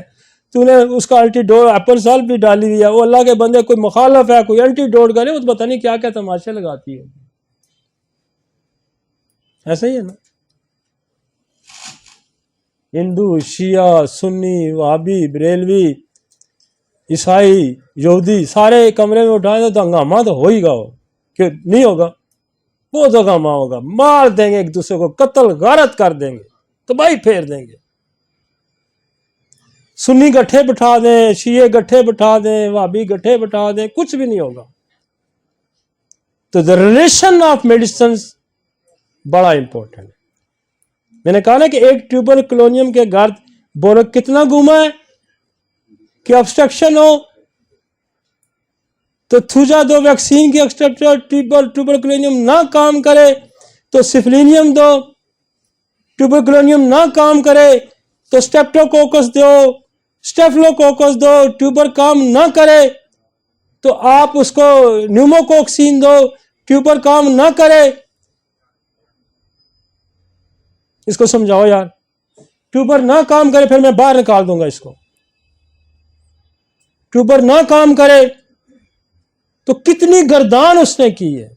तूने उसका एंटीडोट एप्पल साल भी डाली हुई है, वो अल्लाह के बंदे कोई मुखालफ है, कोई एंटीडोट करे, वो तो पता नहीं क्या क्या तमाशे लगाती है। ऐसा ही है ना। हिंदू, शिया, सुन्नी, वहाबी, बरेलवी, ईसाई, यहूदी सारे कमरे में उठाए तो हंगामा तो हो ही गा, कि नहीं होगा, बहुत हंगामा होगा, मार देंगे एक दूसरे को, कत्ल गारत कर देंगे, तबाही फेर देंगे। सुन्नी गट्ठे बिठा दें, शिये गट्ठे बिठा दें, वहाबी गट्ठे बिठा दें, कुछ भी नहीं होगा। तो द रिलेशन ऑफ मेडिसिन बड़ा इंपॉर्टेंट है। मैंने कहा ना कि एक ट्यूबर कलोनियम के गर्द बोरक कितना घूमा है कि ऑब्स्ट्रक्शन हो, तो थूजा दो वैक्सीन की एक्सट्रक्टर, ट्यूबर कलोनियम ना काम करे तो सिफिलिनियम दो, ट्यूबर कलोनियम ना काम करे तो स्टेप्टोकोकस दो, स्टेफलोकोकस दो, ट्यूबर काम ना करे तो आप उसको न्यूमोकोक्सिन दो, ट्यूबर काम ना करे। इसको समझाओ यार, ट्यूबर ना काम करे फिर मैं बाहर निकाल दूंगा इसको। ट्यूबर ना काम करे तो कितनी गर्दान उसने की है।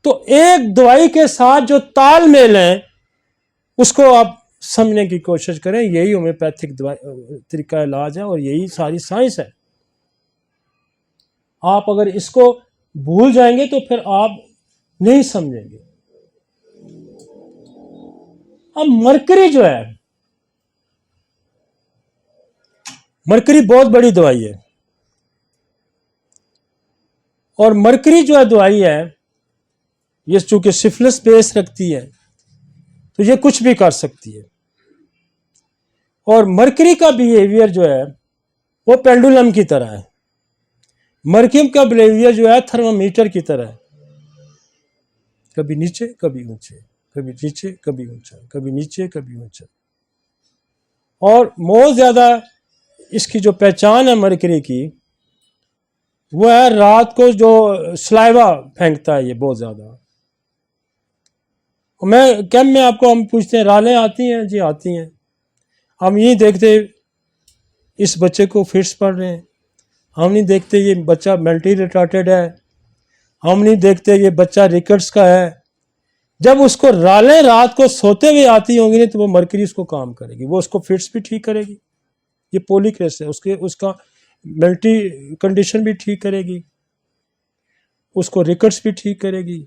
तो एक दवाई के साथ जो तालमेल है उसको आप समझने की कोशिश करें। यही होम्योपैथिक दवाई तरीका इलाज है और यही सारी साइंस है। आप अगर इसको भूल जाएंगे तो फिर आप नहीं समझेंगे। अब मरकरी जो है, मरकरी बहुत बड़ी दवाई है और मरकरी जो है दवाई है ये चूंकि सिफिलिस बेस रखती है तो ये कुछ भी कर सकती है। और मरकरी का बिहेवियर जो है वो पेंडुलम की तरह है। मरकरी का बिहेवियर जो है थर्मामीटर की तरह है, कभी नीचे कभी ऊंचे, कभी नीचे कभी ऊंचा, कभी नीचे कभी ऊंचा। और बहुत ज्यादा इसकी जो पहचान है मरकरी की वो है रात को जो सलाइवा फेंकता है ये बहुत ज्यादा। मैं कैंप में आपको हम पूछते हैं रालें आती हैं? जी आती हैं। हम यही देखते इस बच्चे को फिट्स पड़ रहे हैं, हम नहीं देखते ये बच्चा मेंटली रिटार्टेड है, हम नहीं देखते ये बच्चा रिकेट्स का है। जब उसको रालें रात को सोते हुए आती होंगी नहीं तो वो मरकरी उसको काम करेगी, वो उसको फिट्स भी ठीक करेगी। ये पोलिक्रेस है, उसका मेंटली कंडीशन भी ठीक करेगी, उसको रिकेट्स भी ठीक करेगी,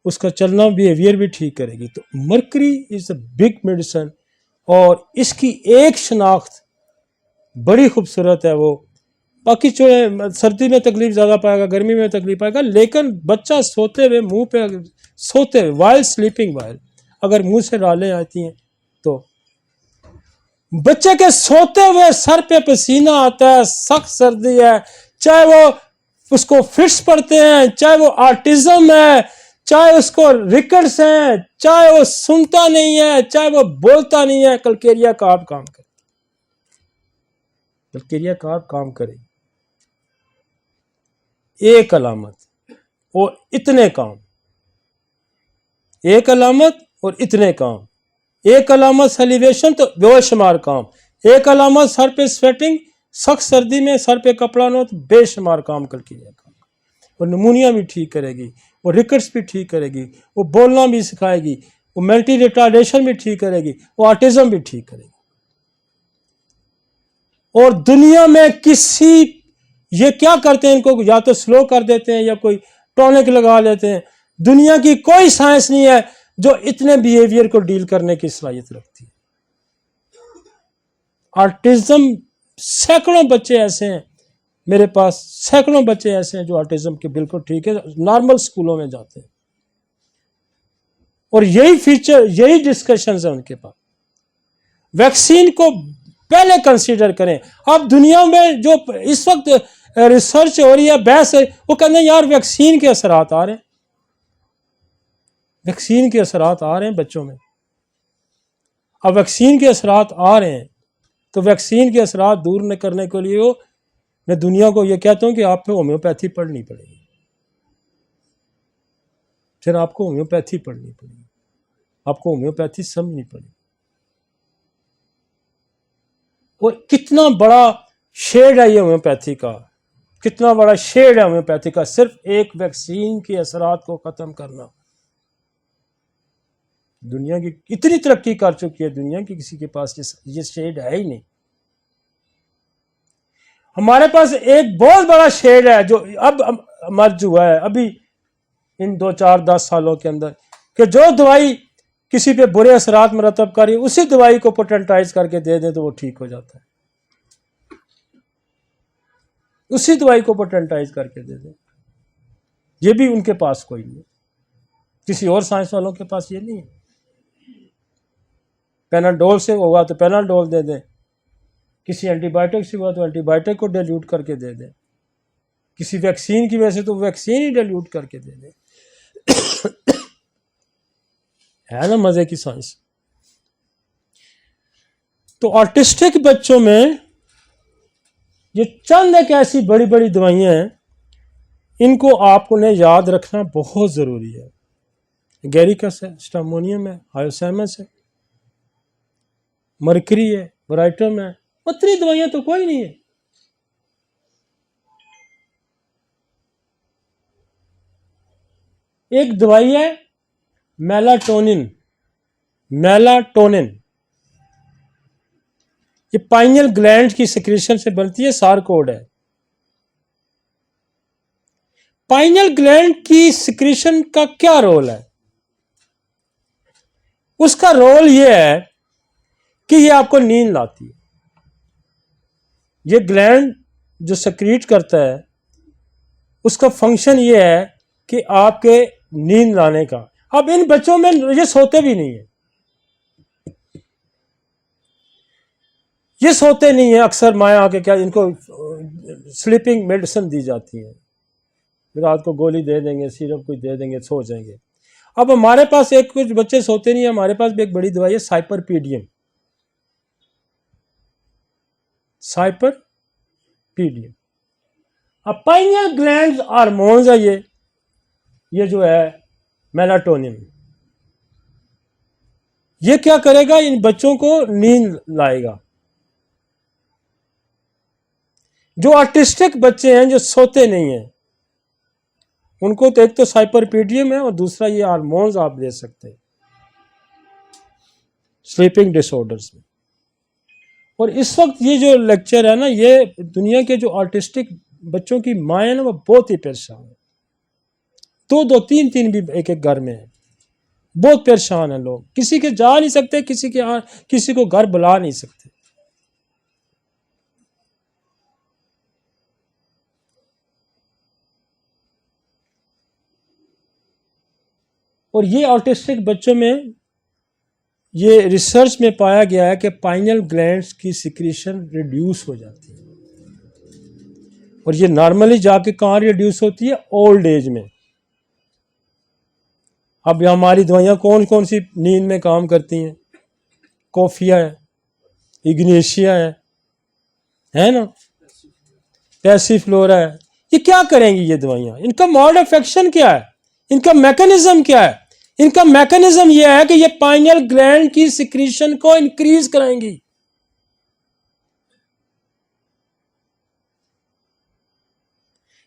उसका चलना बिहेवियर भी ठीक करेगी। तो mercury is a big medicine और इसकी एक शनाख्त बड़ी खूबसूरत है। वो बाकी जो है सर्दी में तकलीफ ज़्यादा पाएगा, गर्मी में तकलीफ पाएगा, लेकिन बच्चा सोते हुए मुंह पे सोते हुए वाइल स्लीपिंग वाइल अगर मुंह से रालें आती हैं तो बच्चे के सोते हुए सर पे पसीना आता है, सख्त सर्दी है, चाहे वो उसको फिट्स पड़ते हैं, चाहे वो ऑटिज्म है, चाहे उसको रिकेट्स है, चाहे वो सुनता नहीं है, चाहे वो बोलता नहीं है, कलकेरिया कार्ब काम करे, कलकेरिया कार्ब काम करे। एक अलामत और इतने काम, एक अलामत और इतने काम। एक अलामत सैलिवेशन तो बेशुमार काम, एक अलामत सर पे स्वेटिंग, सख्त सर्दी में सर पे कपड़ा न हो तो बेशुमार काम कलकेरिया काम। वो निमोनिया भी ठीक करेगी, वो रिकेट्स भी ठीक करेगी, वो बोलना भी सिखाएगी, वो मेंटली रिटार्डेशन भी ठीक करेगी, वो ऑटिज्म भी ठीक करेगी। और दुनिया में किसी ये क्या करते हैं, इनको या तो स्लो कर देते हैं या कोई टॉनिक लगा लेते हैं। दुनिया की कोई साइंस नहीं है जो इतने बिहेवियर को डील करने की सलाहियत रखती है। ऑटिज्म सैकड़ों बच्चे ऐसे हैं मेरे पास, सैकड़ों बच्चे ऐसे हैं जो ऑटिज्म के बिल्कुल ठीक है, नॉर्मल स्कूलों में जाते हैं और यही फीचर, यही डिस्कशंस है उनके पास। वैक्सीन को पहले कंसीडर करें। अब दुनिया में जो इस वक्त रिसर्च हो रही है, बहस है, वो कहते हैं यार वैक्सीन के असरात आ रहे हैं। वैक्सीन के असरात आ रहे हैं बच्चों में। अब वैक्सीन के असरात आ रहे हैं तो वैक्सीन के असरात दूर न करने के लिए मैं दुनिया को ये कहता हूँ कि आपको होम्योपैथी पढ़नी पड़ेगी। फिर आपको होम्योपैथी पढ़नी पड़ेगी, आपको होम्योपैथी समझनी पड़ेगी। और कितना बड़ा शेड है ये होम्योपैथी का, कितना बड़ा शेड है होम्योपैथी का, सिर्फ एक वैक्सीन के असरात को खत्म करना। दुनिया की इतनी तरक्की कर चुकी है दुनिया की, किसी के पास ये शेड है ही नहीं। हमारे पास एक बहुत बड़ा शेड है जो अब मर्ज हुआ है अभी इन 2-4-10 सालों के अंदर, कि जो दवाई किसी पे बुरे असरात मरतब करी उसी दवाई को पोटेंटाइज करके दे दें तो वो ठीक हो जाता है, उसी दवाई को पोटेंटाइज करके दे दें। ये भी उनके पास कोई नहीं, किसी और साइंस वालों के पास ये नहीं है। पेनाडोल से होगा तो पेनाडोल दे दें, किसी एंटीबायोटिक से हुआ तो एंटीबायोटिक को डाइल्यूट करके दे दें, किसी वैक्सीन की वजह से तो वैक्सीन ही डाइल्यूट करके दे दें। है ना मजे की साइंस। तो ऑटिस्टिक बच्चों में ये चंद एक ऐसी बड़ी बड़ी दवाइयां हैं, इनको आपको ने याद रखना बहुत जरूरी है। गैरिकस है, स्टामोनियम है, हायोसैमस है, मरकरी है, वराइटम है, उतनी दवाइयां तो कोई नहीं है। एक दवाई है मेलाटोनिन, मेलाटोनिन, ये पाइनियल ग्लैंड की सिक्रीशन से बनती है, सारकोड है। पाइनियल ग्लैंड की सिक्रीशन का क्या रोल है? उसका रोल यह है कि ये आपको नींद लाती है। ये ग्लैंड जो सिक्रीट करता है उसका फंक्शन ये है कि आपके नींद लाने का। अब इन बच्चों में ये सोते भी नहीं है, ये सोते नहीं है। अक्सर माया आके क्या इनको स्लीपिंग मेडिसिन दी जाती है, रात को गोली दे देंगे, सिरप कुछ दे देंगे, सो जाएंगे। अब हमारे पास एक कुछ बच्चे सोते नहीं है, हमारे पास भी एक बड़ी दवाई है साइपरपीडियम, साइपरपीडियम। अब पाइनियल ग्लैंड हार्मोन्स है ये जो है मेलाटोनिन, ये क्या करेगा, इन बच्चों को नींद लाएगा। जो ऑटिस्टिक बच्चे हैं जो सोते नहीं हैं उनको तो एक तो साइपरपीडियम है और दूसरा ये हार्मोन्स आप दे सकते हैं स्लीपिंग डिसऑर्डर्स में। और इस वक्त ये जो लेक्चर है ना, ये दुनिया के जो ऑटिस्टिक बच्चों की माँ है ना, वो बहुत ही परेशान है। 2-2, 3-3 भी एक एक घर में है, बहुत परेशान है लोग, किसी के जा नहीं सकते, किसी को घर बुला नहीं सकते। और ये ऑटिस्टिक बच्चों में ये रिसर्च में पाया गया है कि पाइनियल ग्लैंड्स की सिक्रीशन रिड्यूस हो जाती है। और ये नॉर्मली जाके कहाँ रिड्यूस होती है? ओल्ड एज में। अब हमारी दवाइयाँ कौन कौन सी नींद में काम करती हैं? कोफिया है, इग्नेशिया है ना, पैसिफ्लोरा है। ये क्या करेंगी ये दवाइयाँ? इनका मोड ऑफ एक्शन क्या है? इनका मैकेनिज्म क्या है? इनका मैकेनिज्म यह है कि ये पाइनियल ग्लैंड की सिक्रीशन को इंक्रीज कराएंगी।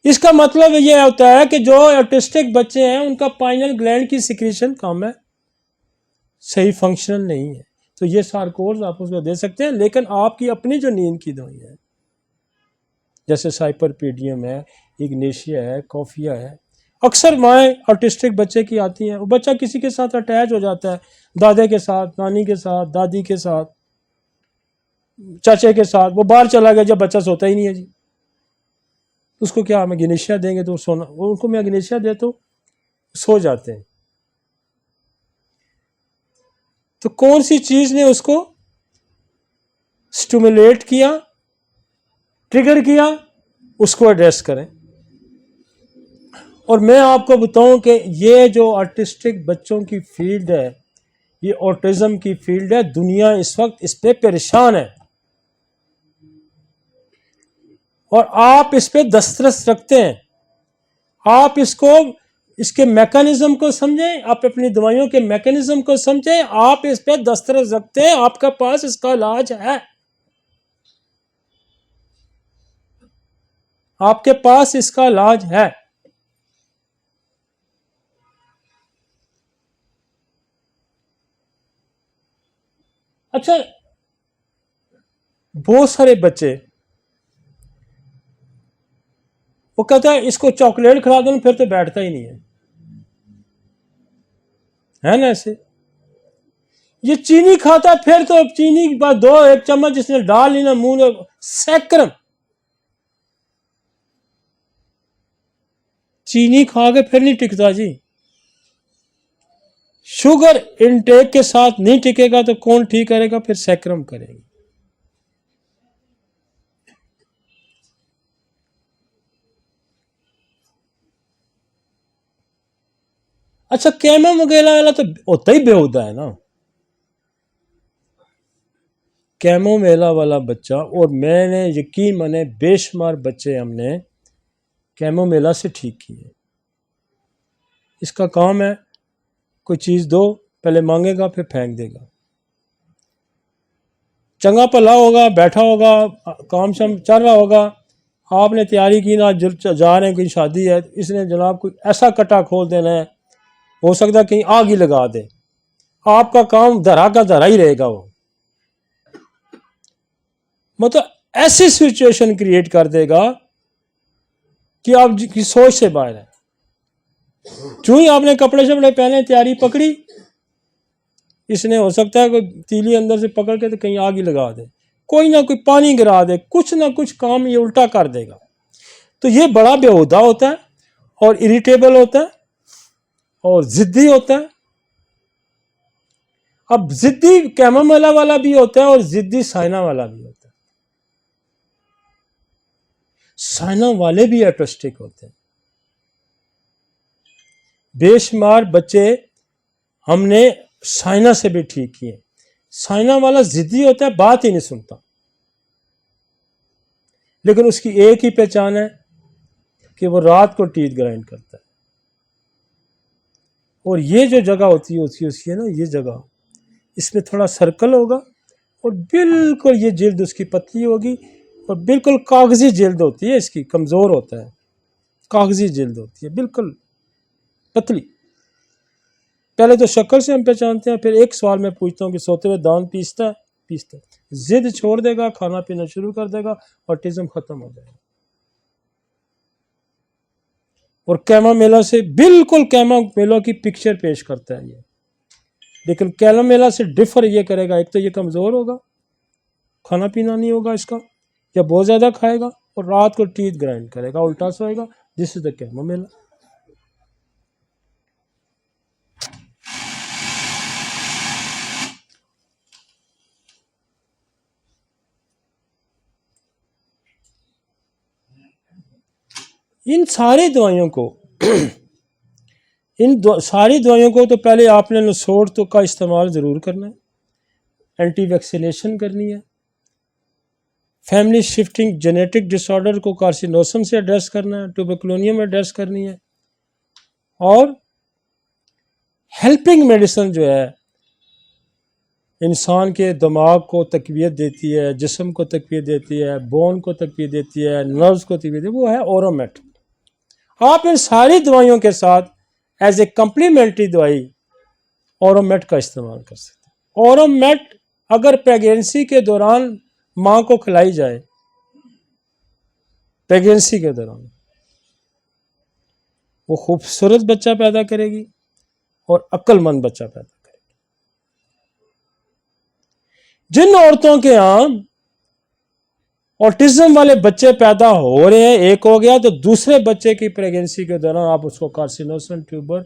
इसका मतलब यह होता है कि जो ऑटिस्टिक बच्चे हैं उनका पाइनियल ग्लैंड की सिक्रीशन कम है, सही फंक्शनल नहीं है। तो ये सारकोर्स आप उसको दे सकते हैं, लेकिन आपकी अपनी जो नींद की दवाई है जैसे साइपरपीडियम है, इग्नेशिया है, कॉफिया है, अक्सर माएँ ऑटिस्टिक बच्चे की आती हैं, वो बच्चा किसी के साथ अटैच हो जाता है, दादे के साथ, नानी के साथ, दादी के साथ, चाचे के साथ, वो बाहर चला गया जब बच्चा सोता ही नहीं है जी, उसको क्या हम इग्नेशिया देंगे तो सोना, उनको मैं इग्नेशिया दे तो सो जाते हैं। तो कौन सी चीज ने उसको स्टिमुलेट किया, ट्रिगर किया, उसको एड्रेस करें। और मैं आपको बताऊं कि ये जो आर्टिस्टिक बच्चों की फील्ड है, ये ऑटिज्म की फील्ड है, दुनिया इस वक्त इस पे परेशान है और आप इस पे दस्तरस रखते हैं। आप इसको, इसके मैकेनिज्म को समझें, आप अपनी दवाइयों के मैकेनिज्म को समझें, आप इस पे दस्तरस रखते हैं, आपके पास इसका इलाज है, आपके पास इसका इलाज है। अच्छा, बहुत सारे बच्चे वो कहता है इसको चॉकलेट खिला दो फिर तो बैठता ही नहीं है ना ऐसे। ये चीनी खाता है फिर तो चीनी के बाद दो एक चम्मच जिसने डाल ली ना मुंह में, सैक्रम चीनी खा के फिर नहीं टिकता जी। शुगर इनटेक के साथ नहीं टिकेगा तो कौन ठीक करेगा, फिर सैक्रम करेंगे। अच्छा, कैमा वगैरह वाला तो होता ही बेहुदा है ना, कैमोमेला वाला बच्चा। और मैंने यकीन माने बेशुमार बच्चे हमने कैमोमेला से ठीक किए। इसका काम है कोई चीज़ दो, पहले मांगेगा फिर फेंक देगा, चंगा भला होगा, बैठा होगा, काम शाम चल रहा होगा, आपने तैयारी की ना, जा रहे हैं कोई शादी है, इसने जनाब कोई ऐसा कटा खोल देना है, हो सकता है कहीं आग ही लगा दे, आपका काम धरा का धरा ही रहेगा। वो मतलब ऐसी सिचुएशन क्रिएट कर देगा कि आप की सोच से बाहर है। जो ही आपने कपड़े शपड़े पहने, तैयारी पकड़ी, इसने हो सकता है कोई तीली अंदर से पकड़ के तो कहीं आग ही लगा दे, कोई ना कोई पानी गिरा दे, कुछ ना कुछ काम ये उल्टा कर देगा। तो ये बड़ा बेहुदा होता है और इरिटेबल होता है और जिद्दी होता है। अब जिद्दी कैमोमेला वाला भी होता है और जिद्दी साइना वाला भी होता है। साइना वाले भी ऑटिस्टिक होते हैं। बेशुमार बच्चे हमने साइना से भी ठीक किए। साइना वाला जिद्दी होता है, बात ही नहीं सुनता, लेकिन उसकी एक ही पहचान है कि वो रात को टीथ ग्राइंड करता है। और ये जो जगह होती है उसकी है ना, ये जगह, इसमें थोड़ा सर्कल होगा और बिल्कुल ये जिल्द उसकी पतली होगी और बिल्कुल कागजी जिल्द होती है इसकी, कमज़ोर होता है, कागजी जिल्द होती है बिल्कुल पतली। पहले तो शक्ल से हम पहचानते हैं, फिर एक सवाल मैं पूछता हूँ कि सोते हुए दांत पीसता है? पीसता है। जिद छोड़ देगा, खाना पीना शुरू कर देगा, ऑटिज्म खत्म हो जाएगा। और कैमामेला से बिल्कुल कैमामेला की पिक्चर पेश करता है ये, लेकिन कैमामेला से डिफर ये करेगा, एक तो ये कमज़ोर होगा, खाना पीना नहीं होगा इसका, या बहुत ज़्यादा खाएगा और रात को टीथ ग्राइंड करेगा, उल्टा सोएगा। दिस इज द कैमामेला। इन सारी दवाइयों को सारी दवाइयों को तो पहले आपने नसोड़ तो का इस्तेमाल ज़रूर करना है, एंटी वैक्सीनेशन करनी है, फैमिली शिफ्टिंग जेनेटिक डिसऑर्डर को कार्सिनोसम से एड्रेस करना है, ट्यूबरकुलोनियम एड्रेस करनी है, और हेल्पिंग मेडिसिन जो है इंसान के दिमाग को तकवीत देती है, जिस्म को तकवीत देती है, बोन को तकवीत देती है, नर्व्स को तकवीत देती है, वो है ओरोमेट। आप इन सारी दवाइयों के साथ एज ए कम्प्लीमेंट्री दवाई ओरोमेट का इस्तेमाल कर सकते हैं। ओरोमेट अगर प्रेगनेंसी के दौरान माँ को खिलाई जाए, प्रेगनेंसी के दौरान, वो खूबसूरत बच्चा पैदा करेगी और अक्लमंद बच्चा पैदा करेगी। जिन औरतों के यहाँ ऑटिज्म वाले बच्चे पैदा हो रहे हैं, एक हो गया, तो दूसरे बच्चे की प्रेगनेंसी के दौरान आप उसको कार्सिनोसन ट्यूबर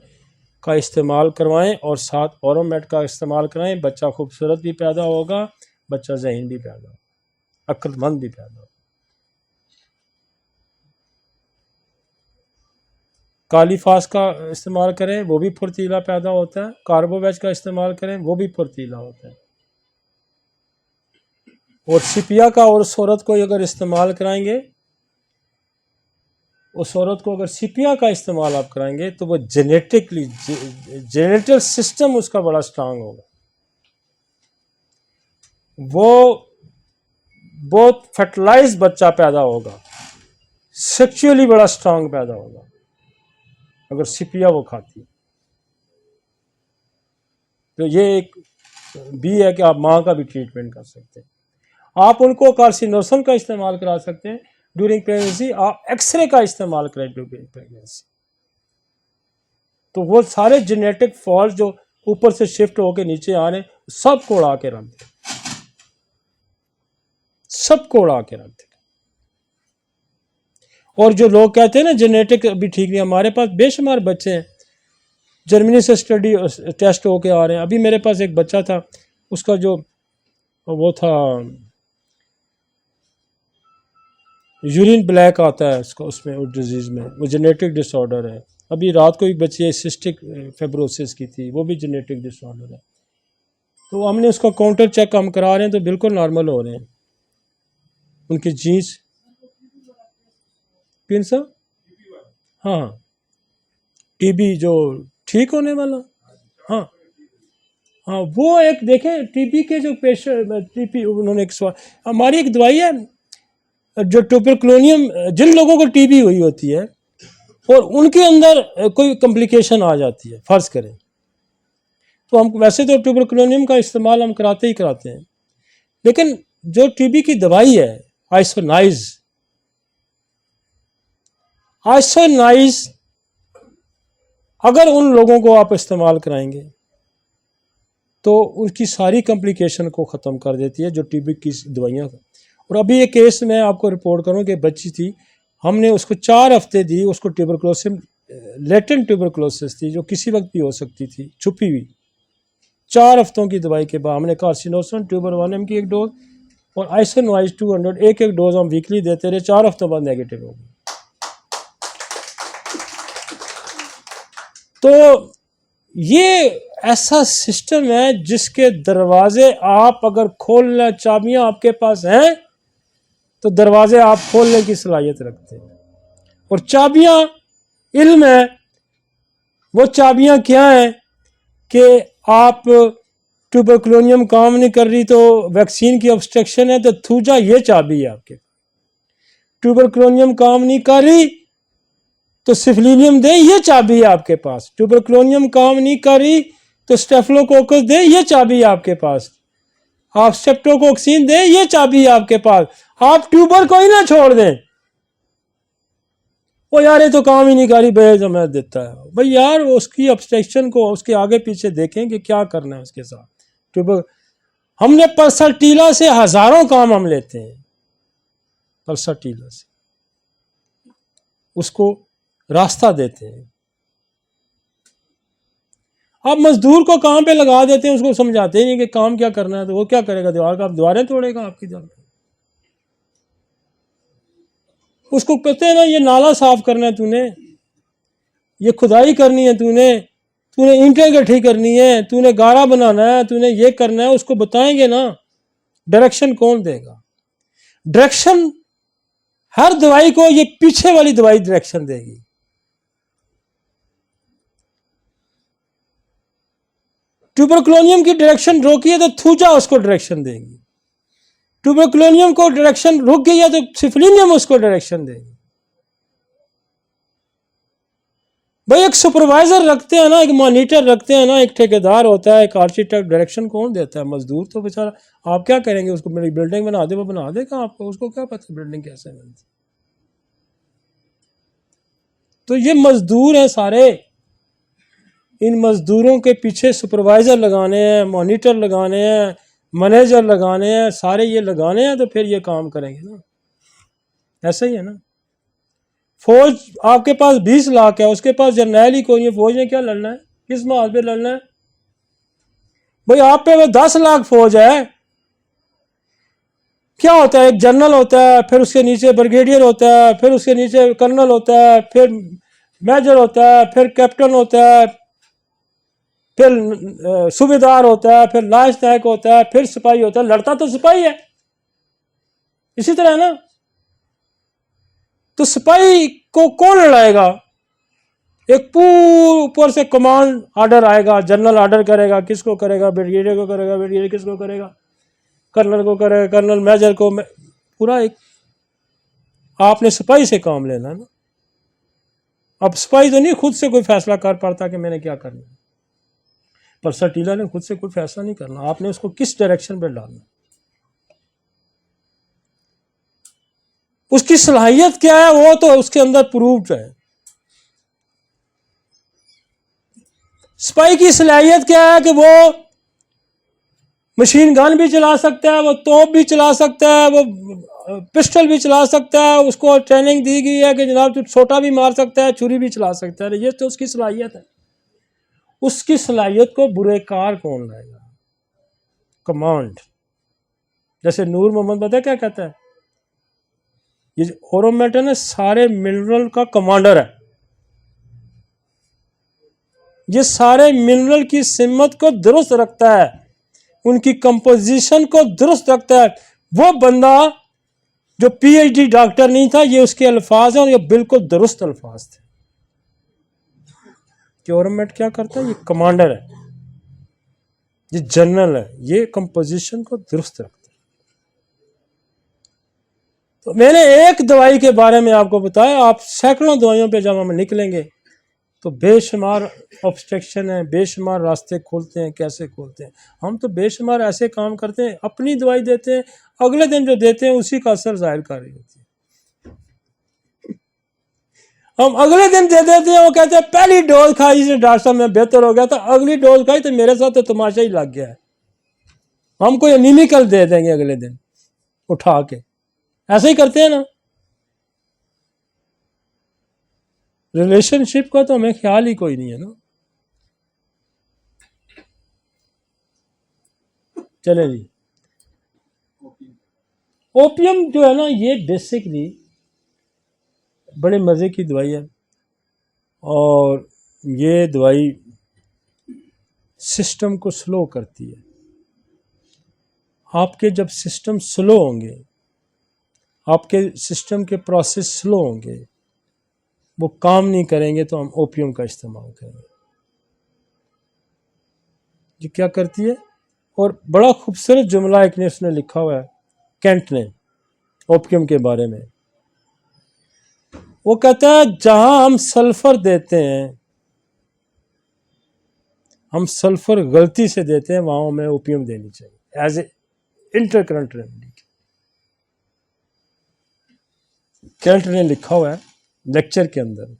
का इस्तेमाल करवाएं और साथ ओरोमेट का इस्तेमाल कराएं। बच्चा खूबसूरत भी पैदा होगा, बच्चा ज़हीन भी पैदा होगा, अक्लमंद भी पैदा होगा। काली फास का इस्तेमाल करें वो भी फुर्तीला पैदा होता है, कार्बोवेज का इस्तेमाल करें वो भी फुर्तीला होता है। और सिपिया का और उस औरत को अगर इस्तेमाल कराएंगे, उस औरत को अगर सिपिया का इस्तेमाल आप कराएंगे तो वो जेनेटिकली जेनेटिक सिस्टम उसका बड़ा स्ट्रांग होगा, वो बहुत फर्टिलाइज बच्चा पैदा होगा, सेक्सुअली बड़ा स्ट्रांग पैदा होगा अगर सिपिया वो खाती। तो ये एक भी है कि आप माँ का भी ट्रीटमेंट कर सकते हैं। आप उनको कार्सिनोसन का इस्तेमाल करा सकते हैं ड्यूरिंग प्रेगनेंसी, आप एक्सरे का इस्तेमाल करें ड्यूरिंग प्रेगनेंसी। तो वो सारे जेनेटिक फॉल्ट जो ऊपर से शिफ्ट होकर नीचे आ रहे हैं सबको उड़ा के रख दें, सबको उड़ा के रख दें। और जो लोग कहते हैं ना जेनेटिक अभी ठीक नहीं, हमारे पास बेशुमार बच्चे हैं जर्मनी से स्टडी टेस्ट होके आ रहे हैं। अभी मेरे पास एक बच्चा था, उसका जो वो था यूरिन ब्लैक आता है उसको, उसमें उस डिजीज़ में वो जेनेटिक डिसऑर्डर है। अभी रात को एक बच्ची सिस्टिक फेब्रोसिस की थी, वो भी जेनेटिक डिसऑर्डर है। तो हमने उसका काउंटर चेक हम करा रहे हैं तो बिल्कुल नॉर्मल हो रहे हैं उनके जीन्स। कौन सा? हाँ, टीबी जो ठीक होने वाला, हाँ हाँ, वो एक देखें टीबी के जो पेशेंट, टीबी उन्होंने एक सवाल, हमारी एक दवाई है जो ट्यूबरक्लोनियम, जिन लोगों को टीबी हुई होती है और उनके अंदर कोई कॉम्प्लिकेशन आ जाती है फर्ज करें, तो हम वैसे तो ट्यूबरक्लोनियम का इस्तेमाल हम कराते ही कराते हैं, लेकिन जो टीबी की दवाई है आइसोनाइज अगर उन लोगों को आप इस्तेमाल कराएंगे तो उनकी सारी कॉम्प्लिकेशन को ख़त्म कर देती है जो टीबी की दवाइयाँ। और अभी एक केस मैं आपको रिपोर्ट करूँ कि बच्ची थी, हमने उसको 4 हफ्ते दी, उसको ट्यूबरक्लोसिस, लेटेंट ट्यूबरक्लोसिस थी जो किसी वक्त भी हो सकती थी, छुपी हुई। 4 हफ्तों की दवाई के बाद हमने कार्सिनोसन ट्यूबर 1 की एक डोज और आइसोनाइज 200 एक डोज हम वीकली देते रहे, 4 हफ्तों बाद नेगेटिव हो गई। तो ये ऐसा सिस्टम है जिसके दरवाजे आप अगर खोल लें, चाबियां आपके पास हैं तो दरवाजे आप खोलने की सलाहियत रखते हैं। और चाबियां इल्म है, वो चाबियां क्या है कि आप ट्यूबरक्लोनियम काम नहीं कर रही तो वैक्सीन की ऑब्स्ट्रक्शन है तो थूजा, ये चाबी है आपके। ट्यूबरक्लोनियम काम नहीं कर रही तो सिफिलिनियम दे, ये चाबी है आपके पास। ट्यूबरक्लोनियम काम नहीं कर रही तो स्टेफिलोकोकस दे, ये चाबी है आपके पास। आप स्ट्रेप्टोकोक्सिन दे, ये चाबी है आपके पास। आप ट्यूबर को ही ना छोड़ दें, वो यार ये तो काम ही नहीं करी बेजमा देता है, भाई यार उसकी ऑब्स्ट्रक्शन को उसके आगे पीछे देखें कि क्या करना है उसके साथ। ट्यूबर हमने पल्सरटीला से हजारों काम हम लेते हैं, पल्सरटीला से उसको रास्ता देते हैं। आप मजदूर को काम पे लगा देते हैं, उसको समझाते ही नहीं कि काम क्या करना है, तो वो क्या करेगा? दीवार का दीवारें तोड़ेगा आपकी दीवार। उसको कहते हैं ना ये नाला साफ करना है तूने, ये खुदाई करनी है तूने, तूने ईंटें इकट्ठी करनी है, तूने गारा बनाना है, तूने ये करना है, उसको बताएंगे ना। डायरेक्शन कौन देगा? डायरेक्शन हर दवाई को ये पीछे वाली दवाई डायरेक्शन देगी। ट्यूबरक्लोनियम की डायरेक्शन रोकी है तो थूजा उसको डायरेक्शन देगी। ट्यूबरक्लोनियम को डायरेक्शन रुक गई है तो सिफिलिनियम उसको डायरेक्शन देगी। भाई एक सुपरवाइजर रखते हैं ना, एक मॉनिटर रखते हैं ना, एक ठेकेदार होता है, एक आर्किटेक्ट, डायरेक्शन कौन देता है? मजदूर तो बेचारा। आप क्या करेंगे? उसको मेरी बिल्डिंग बना दे, वो बना देगा आपको, उसको क्या पता बिल्डिंग कैसे बनती। तो ये मजदूर हैं सारे, इन मजदूरों के पीछे सुपरवाइजर लगाने हैं, मॉनिटर लगाने हैं, मैनेजर लगाने हैं, सारे ये लगाने हैं तो फिर ये काम करेंगे ना। ऐसा ही है ना। फौज आपके पास 20 लाख है, उसके पास जर्नैल ही कोई है, फौज ने क्या लड़ना है? किस माल पे लड़ना है? भाई आप पे वो 10 लाख फौज है। क्या होता है? एक जनरल होता है, फिर उसके नीचे ब्रिगेडियर होता है, फिर उसके नीचे कर्नल होता है, फिर मेजर होता है, फिर कैप्टन होता है, फिर सूबेदार होता है, फिर लांस नायक होता है, फिर सिपाही होता है। लड़ता तो सिपाही है, इसी तरह है ना। तो सिपाही को कौन लड़ाएगा? एक ऊपर से कमांड ऑर्डर आएगा, जनरल ऑर्डर करेगा, किसको करेगा? ब्रिगेडियर को करेगा, ब्रिगेडियर किसको करेगा? कर्नल को करेगा, कर्नल मेजर को। पूरा एक आपने सिपाही से काम लेना ना। अब सिपाही तो नहीं खुद से कोई फैसला कर पाता कि मैंने क्या करना, पर सटीला ने खुद से कोई फैसला नहीं करना, आपने उसको किस डायरेक्शन पर डालना, उसकी सलाहियत क्या है वो तो उसके अंदर प्रूव्ड है। सिपाही की सलाहियत क्या है कि वो मशीन गन भी चला सकता है, वो तोप भी चला सकता है, वो पिस्टल भी चला सकता है, उसको ट्रेनिंग दी गई है कि जनाब तू छोटा भी मार सकता है, छुरी भी चला सकता है। ये तो उसकी सलाहियत है। उसकी सलाहियत को बुरेकार कौन लाएगा? कमांड। जैसे नूर मोहम्मद पता क्या कहता है, ये ओरोमेटन है सारे मिनरल का कमांडर है, ये सारे मिनरल की सिमत को दुरुस्त रखता है, उनकी कंपोजिशन को दुरुस्त रखता है। वो बंदा जो पीएचडी डॉक्टर नहीं था, ये उसके अल्फाज हैं और ये बिल्कुल दुरुस्त अल्फाज थे कि ओरोमेट क्या करता है, ये कमांडर है, ये जनरल है, ये कंपोजिशन को दुरुस्त रखता है। तो मैंने एक दवाई के बारे में आपको बताया, आप सैकड़ों दवाइयों पे जब हम निकलेंगे तो बेशुमार ऑब्स्ट्रक्शन है, बेशुमार रास्ते खोलते हैं। कैसे खोलते हैं? हम तो बेशुमार ऐसे काम करते हैं, अपनी दवाई देते हैं, अगले दिन जो देते हैं उसी का असर जाहिर कर रही होती है। हम अगले दिन दे देते हैं, वो कहते हैं पहली डोज खाई से डॉक्टर साहब में बेहतर हो गया था, अगली डोज खाई तो मेरे साथ तो तमाशा ही लग गया है। हमको एनीमिकल दे देंगे अगले दिन उठा के, ऐसे ही करते हैं ना। रिलेशनशिप का तो हमें ख्याल ही कोई नहीं है ना। चले जी, ओपियम जो है ना, ये बेसिकली बड़े मज़े की दवाई है, और ये दवाई सिस्टम को स्लो करती है। आपके जब सिस्टम स्लो होंगे, आपके सिस्टम के प्रोसेस स्लो होंगे, वो काम नहीं करेंगे, तो हम ओपियम का इस्तेमाल करेंगे। ये क्या करती है? और बड़ा खूबसूरत जुमला एक ने उसने लिखा हुआ है, कैंट ने, ओपियम के बारे में। वो कहता है जहां हम सल्फर देते हैं, हम सल्फर गलती से देते हैं, वहां हमें ओपियम देनी चाहिए एज ए इंटरकरंट रेमेडी। कैंट ने लिखा हुआ है लेक्चर के अंदर,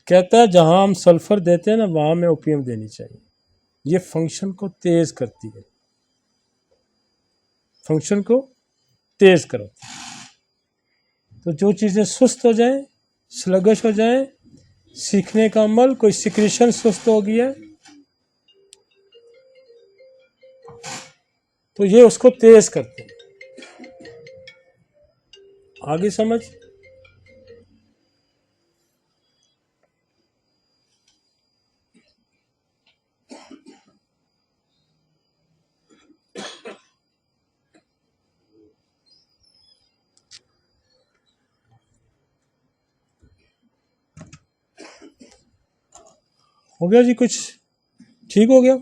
कहता है जहां हम सल्फर देते हैं ना, वहां हमें ओपियम देनी चाहिए। ये फंक्शन को तेज करती है, फंक्शन को तेज करो। तो जो चीज़ें सुस्त हो जाए, स्लगश हो जाए, सीखने का अमल, कोई सिक्रेशन सुस्त हो गया, तो ये उसको तेज करते हैं। आगे समझ? हो गया जी? कुछ ठीक हो गया?